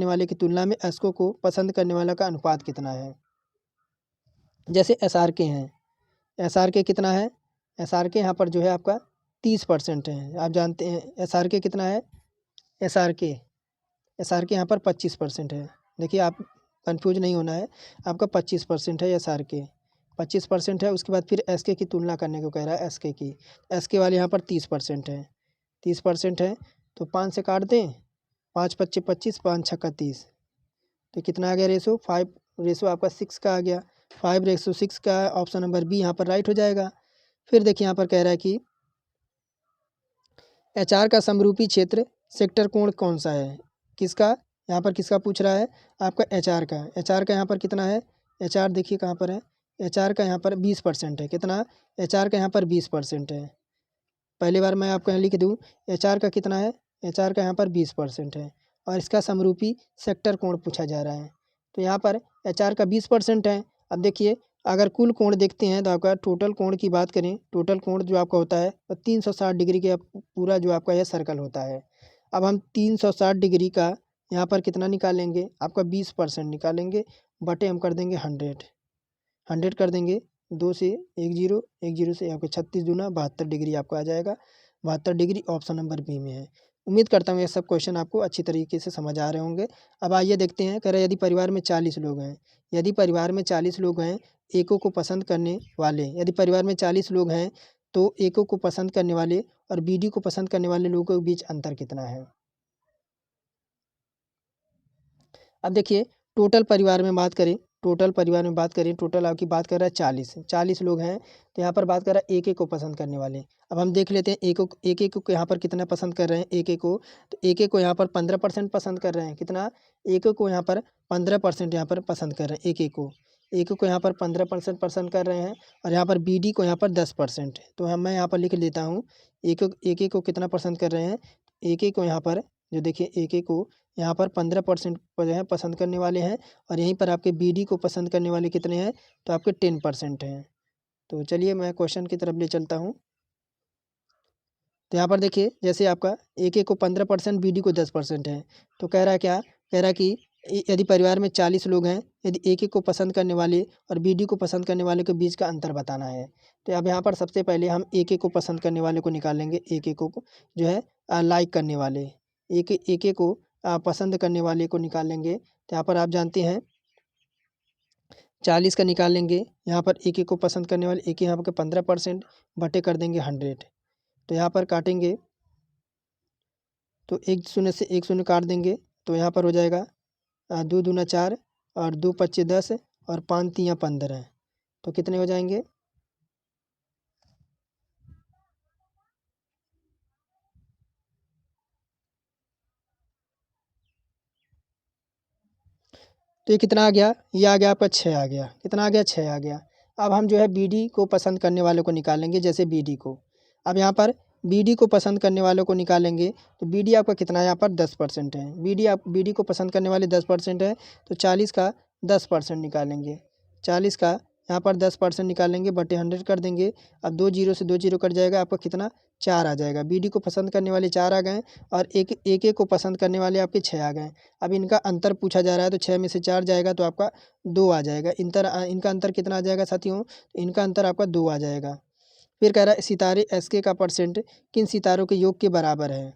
वाले की तुलना में एसको को पसंद करने वाला का अनुपात कितना है। जैसे एसआरके हैं, एसआरके कितना है, एसआरके यहाँ पर जो है आपका 30% है। आप जानते हैं एसआरके कितना है, एसआरके यहाँ पर 25% है। देखिए आप कंफ्यूज नहीं होना है, आपका 25% है एसआरके, 25% है। उसके बाद फिर एसके की तुलना करने को कह रहा है, एसके वाले यहाँ पर 30% है, 30% है। तो 5 से काट दें, 5 पच्चे 25, 5 छक्का 30, तो कितना आ गया रेशो 5, रेशो आपका 6 का आ गया। 5:6 का ऑप्शन नंबर बी यहाँ पर राइट हो जाएगा। फिर देखिए यहाँ पर कह रहा है कि एचआर का समरूपी क्षेत्र सेक्टर कोण कौन सा है। किसका, यहाँ पर किसका पूछ रहा है, आपका एचआर का यहाँ पर कितना है, एचआर देखिए कहाँ पर है, एचआर का यहाँ पर 20% है। कितना, एचआर का यहाँ पर 20% है। पहली बार मैं आपको यहाँ लिख दूँ, एचआर का कितना है, एचआर का यहाँ पर 20% है और इसका समरूपी सेक्टर कोण पूछा जा रहा है। तो यहाँ पर एचआर का 20% है। अब देखिए अगर कुल कोण देखते हैं तो आपका टोटल कोण की बात करें, टोटल कोण जो आपका होता है वो 360 डिग्री के पूरा जो आपका यह सर्कल होता है। अब हम 360 डिग्री का यहाँ पर कितना निकालेंगे, आपका 20% निकालेंगे, बटे हम कर देंगे 100 कर देंगे, 2 से 1 जीरो, 1 जीरो से आपको 36 दूना 72 डिग्री आपको आ जाएगा। 72 डिग्री ऑप्शन नंबर बी में है। उम्मीद करता हूँ ये सब क्वेश्चन आपको अच्छी तरीके से समझ आ रहे होंगे। अब आइए देखते हैं, कह रहे यदि परिवार में 40 लोग हैं, एकों को पसंद करने वाले, यदि परिवार में 40 लोग हैं तो एकों को पसंद करने वाले और बीडी को पसंद करने वाले लोगों के बीच अंतर कितना है। अब देखिए टोटल परिवार में बात करें, टोटल आपकी बात कर रहा है 40 लोग हैं। तो यहाँ पर बात कर रहा है एक को पसंद करने वाले। अब हम देख लेते हैं एक को यहाँ पर कितना पसंद कर रहे हैं, एक को, तो एक को यहाँ पर 15% पसंद कर रहे हैं। कितना, एक को यहाँ पर 15% यहाँ पर पसंद कर रहे हैं। एक को यहाँ पर 15% पसंद कर रहे हैं और यहाँ पर बीडी को यहाँ पर 10%। तो मैं यहाँ पर लिख देता हूँ, एक को कितना पसंद कर रहे हैं, एक को यहाँ पर जो देखिए एक को यहाँ पर 15% जो है पसंद करने वाले हैं और यहीं पर आपके बीडी को पसंद करने वाले कितने हैं, तो आपके 10% हैं। तो चलिए मैं क्वेश्चन की तरफ ले चलता हूँ। तो यहाँ पर देखिए जैसे आपका एक को 15%, बीडी को 10% है। तो कह रहा है क्या, कह रहा है कि यदि परिवार में 40 लोग हैं, यदि एक को पसंद करने वाले और बीडी को पसंद करने वाले के बीच का अंतर बताना है। तो अब यहाँ पर सबसे पहले हम एक को पसंद करने वाले को निकाल लेंगे, एक को जो है लाइक करने वाले, एक को पसंद करने वाले को निकाल लेंगे। तो यहाँ पर आप जानते हैं 40 का निकाल लेंगे, यहाँ पर एक को पसंद करने वाले एक यहाँ पर 15% बटे कर देंगे 100। तो यहाँ पर काटेंगे तो 1 शून्य से 1 शून्य काट देंगे, तो यहाँ पर हो जाएगा 2 दूना 4 और 2 पच्चे 10 और 5 तियाँ 15। तो कितने हो जाएंगे, तो ये कितना आ गया, ये आ गया आपका 6 आ गया। कितना आ गया, 6 आ गया। अब हम जो है बीडी को पसंद करने वालों को निकालेंगे, जैसे बीडी को। अब यहाँ पर बीडी को पसंद करने वालों को निकालेंगे तो बीडी आपका कितना है, यहाँ पर 10% है। बीडी को पसंद करने वाले 10% है, तो 40 का 10% निकालेंगे, 40 का यहाँ पर 10% निकालेंगे, बटे 100 कर देंगे। अब 2 जीरो से 2 जीरो कट जाएगा, आपका कितना 4 आ जाएगा। बीडी को पसंद करने वाले 4 आ गए और एक को पसंद करने वाले आपके 6 आ गए। अब इनका अंतर पूछा जा रहा है, तो 6 में से 4 जाएगा तो आपका 2 आ जाएगा। इनका अंतर कितना आ जाएगा साथियों, इनका अंतर आपका 2 आ जाएगा। फिर कह रहा है सितारे एसके का परसेंट किन सितारों के योग के बराबर है।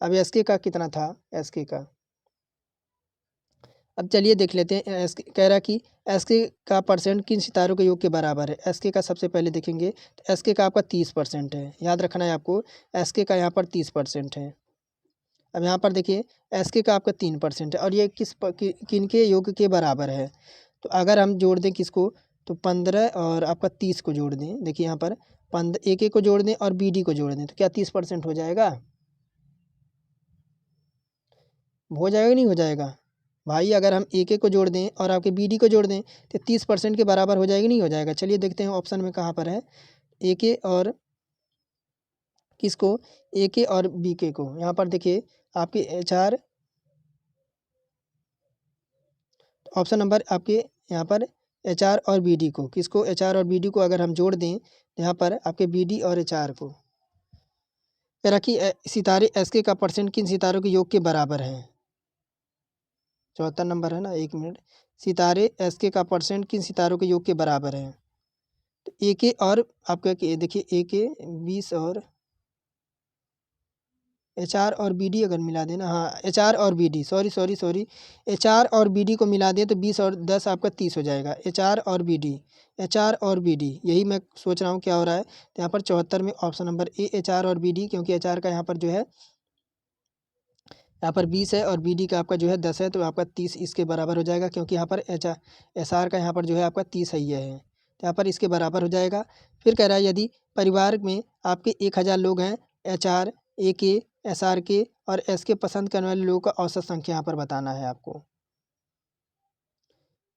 अब एसके का कितना था, एसके का, अब चलिए देख लेते हैं। कह रहा कि एसके का परसेंट किन सितारों के योग के बराबर है। एसके का सबसे पहले देखेंगे तो एसके का आपका 30% है, याद रखना है आपको, एसके का यहाँ पर 30% है। अब यहाँ पर देखिए SK का आपका 3% है और ये किनके योग के बराबर है। तो अगर हम जोड़ दें किसको, तो 15 और आपका 30 को जोड़ दें। देखिए यहाँ पर AK को जोड़ दें और BD को जोड़ दें तो क्या 30% हो जाएगा? हो जाएगा नहीं हो जाएगा भाई? अगर हम AK को जोड़ दें और आपके BD को जोड़ दें तो 30% के बराबर हो जाएगा नहीं हो जाएगा? चलिए देखते हैं ऑप्शन में कहाँ पर है। AK और किसको, AK और BK को। यहाँ पर देखिए आपके HR ऑप्शन नंबर आपके यहाँ पर HR और BD को, किसको, HR और BD को अगर हम जोड़ दें तो यहाँ पर आपके BD और HR को कह रहा कि सितारे SK का परसेंट किन सितारों के योग के बराबर है। 74 नंबर है ना, 1 मिनट। सितारे SK का परसेंट किन सितारों के योग के बराबर है। तो AK और आपका देखिए AK 20 और HR और BD अगर मिला दें ना, हाँ HR और BD, सॉरी HR और BD को मिला दें तो 20 और 10 आपका 30 हो जाएगा। HR और BD यही मैं सोच रहा हूँ क्या हो रहा है। तो यहाँ पर 74 में ऑप्शन नंबर ए HR और BD, क्योंकि HR का यहाँ पर जो है यहाँ पर 20 है और BD का आपका जो है 10 है तो आपका 30 इसके बराबर हो जाएगा, क्योंकि यहाँ पर SR का यहाँ पर जो है आपका 30 है, ये है तो यहाँ पर इसके बराबर हो जाएगा। फिर कह रहा है यदि परिवार में आपके 1000 लोग हैं, HR, AK, SR और SK पसंद करने वाले लोगों का औसत संख्या यहाँ पर बताना है आपको।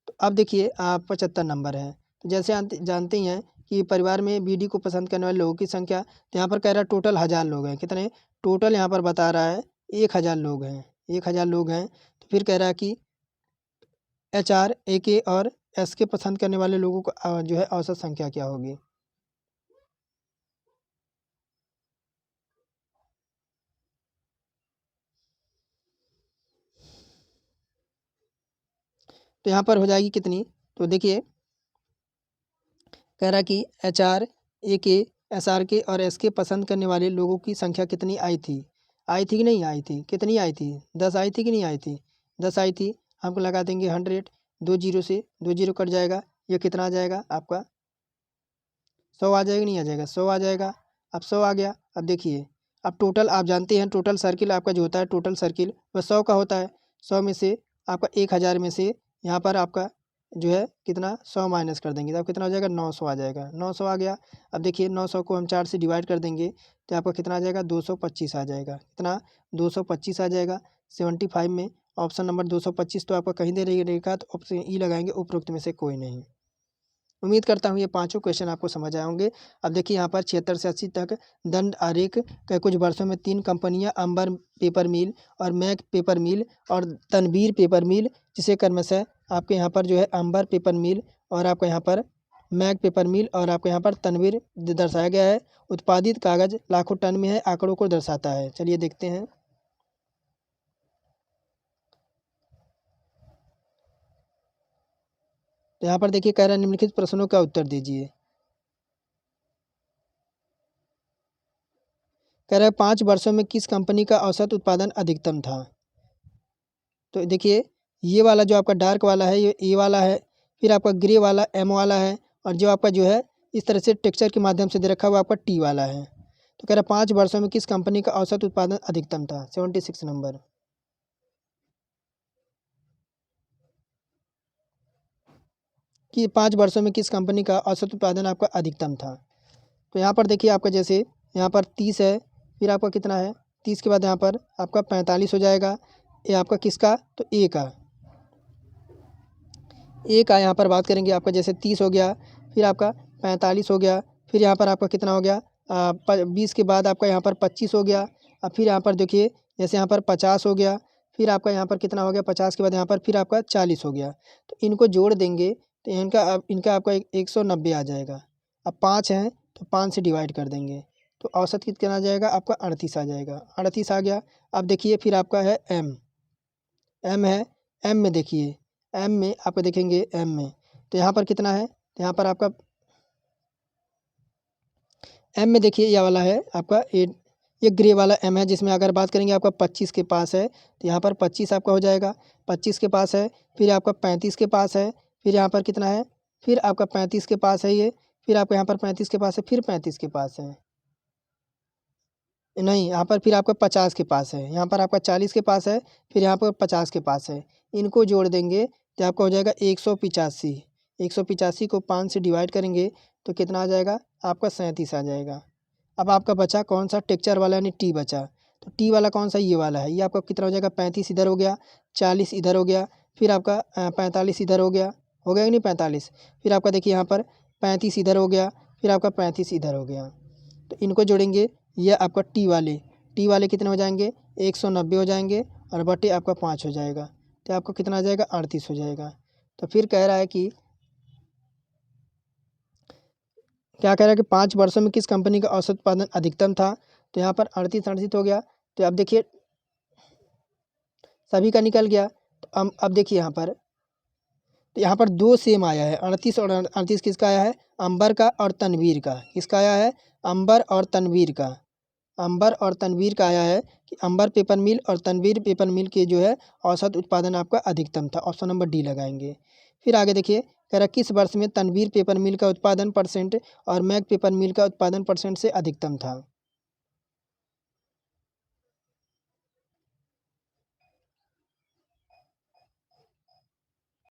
तो अब देखिए आप 75 नंबर है। तो जैसे जानते ही हैं कि परिवार में BD को पसंद करने वाले लोगों की संख्या, तो यहाँ पर कह रहा है टोटल 1000 लोग हैं। कितने टोटल यहाँ पर बता रहा है, 1000 लोग हैं, 1000 लोग हैं। तो फिर कह रहा है कि HR, AK और SK पसंद करने वाले लोगों का जो है औसत संख्या क्या होगी। तो यहाँ पर हो जाएगी कितनी, तो देखिए कह रहा कि HR, AK, SRK और SK पसंद करने वाले लोगों की संख्या कितनी आई थी कि नहीं आई थी, कितनी आई थी, 10 आई थी कि नहीं आई थी, 10 आई थी। हमको लगा देंगे 100, 2 जीरो से 2 जीरो कट जाएगा, ये कितना आ जाएगा आपका 100 आ जाएगा नहीं आ जाएगा, 100 आ जाएगा। अब 100 आ गया। अब देखिए अब टोटल आप जानते हैं टोटल सर्किल आपका जो होता है, टोटल सर्किल वह 100 का होता है। 100 में से आपका 1000 में से यहाँ पर आपका जो है कितना 100 माइनस कर देंगे तो अब कितना हो जाएगा 900 आ जाएगा, 900 आ गया। अब देखिए 900 को हम 4 से डिवाइड कर देंगे तो आपका कितना आ जाएगा 225 आ जाएगा। कितना 225 आ जाएगा। 75 में ऑप्शन नंबर 225 तो आपका कहीं दे रहेगा तो ऑप्शन ई लगाएंगे, उपरोक्त में से कोई नहीं। उम्मीद करता हूँ ये पांचों क्वेश्चन आपको समझ आए होंगे। अब देखिए यहाँ पर 76 से 80 तक दंड आरेख के कुछ वर्षों में 3 कंपनियां अंबर पेपर मिल और मैक पेपर मिल और तनवीर पेपर मिल, जिसे क्रमशः आपके यहाँ पर जो है अंबर पेपर मिल और आपका यहाँ पर मैक पेपर मिल और आपके यहाँ पर तनवीर दर्शाया गया है। उत्पादित कागज लाखों टन में है, आंकड़ों को दर्शाता है। चलिए देखते हैं। तो यहाँ पर देखिए कह रहा है निम्नलिखित प्रश्नों का उत्तर दीजिए। कह रहा है 5 वर्षों में किस कंपनी का औसत उत्पादन अधिकतम था। तो देखिए ये वाला जो आपका डार्क वाला है ये ए वाला है, फिर आपका ग्रे वाला M वाला है और जो आपका जो है इस तरह से टेक्सचर के माध्यम से दे रखा हुआ आपका T वाला है। तो कह रहा है 5 वर्षों में किस कंपनी का औसत उत्पादन अधिकतम था, 76 नंबर। कि 5 वर्षों में किस कंपनी का औसत उत्पादन आपका अधिकतम था। तो यहाँ पर देखिए आपका जैसे यहाँ पर 30 है, फिर आपका कितना है 30 के बाद यहाँ पर आपका 45 हो जाएगा। ये आपका किसका, तो ए का यहाँ पर बात करेंगे आपका जैसे 30 हो गया, फिर आपका 45 हो गया, फिर यहाँ पर आपका कितना हो गया 20 के बाद आपका यहाँ पर 25 हो गया। अब फिर यहाँ पर देखिए जैसे यहाँ पर 50 हो गया, फिर आपका यहाँ पर कितना हो गया 50 के बाद यहाँ पर फिर आपका 40 हो गया। तो इनको जोड़ देंगे तो इनका आपका 190 आ जाएगा। अब 5 हैं तो 5 से डिवाइड कर देंगे तो औसत कितना आ जाएगा आपका 38 आ जाएगा। 38 आ गया। अब देखिए फिर आपका है एम है। एम में देखिए एम में आपको देखेंगे एम में तो यहाँ पर कितना है, तो यहाँ पर आपका एम में देखिए यह वाला है आपका ये ग्रे वाला एम है, जिसमें अगर बात करेंगे आपका 25 के पास है तो यहाँ पर 25 आपका हो जाएगा। 25 के पास है, फिर आपका 35 के पास है, फिर यहाँ पर कितना है, फिर आपका 35 के पास है ये, फिर आपका यहाँ पर 35 के पास है, फिर 35 के पास है। नहीं, यहाँ पर फिर आपका 50 के पास है, यहाँ पर आपका 40 के पास है, फिर यहाँ पर 50 के पास है। इनको जोड़ देंगे तो आपका हो जाएगा 185। 185 को 5 से डिवाइड करेंगे तो कितना आ जाएगा? आपका 37 आ जाएगा। अब आपका बचा कौन सा? टेक्चर वाला यानी टी बचा। तो टी वाला कौन सा? ये वाला है। ये आपका कितना हो जाएगा? 35 इधर हो गया, 40 इधर हो गया, फिर आपका 45 इधर हो गया कि नहीं 45? फिर आपका देखिए यहाँ पर 35 इधर हो गया, फिर आपका 35 इधर हो गया। तो इनको जोड़ेंगे, ये आपका टी वाले कितने हो जाएंगे? 190 हो जाएंगे और बटे आपका 5 हो जाएगा। तो आपका कितना आ जाएगा? 38 हो जाएगा। तो फिर कह रहा है कि क्या कह रहा है कि 5 वर्षों में किस कंपनी का औसत उत्पादन अधिकतम था? तो यहाँ पर 38 हो गया। तो अब देखिए सभी का निकल गया। तो अब देखिए यहाँ पर, तो यहाँ पर 2 सेम आया है। 38 और 38 किसका आया है? अंबर का और तनवीर का। किसका आया है? अंबर और तनवीर का। अंबर और तनवीर का आया है कि अंबर पेपर मिल और तनवीर पेपर मिल के जो है औसत उत्पादन आपका अधिकतम था। ऑप्शन नंबर डी लगाएंगे। फिर आगे देखिए, कह रहा किस वर्ष में तनवीर पेपर मिल का उत्पादन % और मैग पेपर मिल का उत्पादन % से अधिकतम था?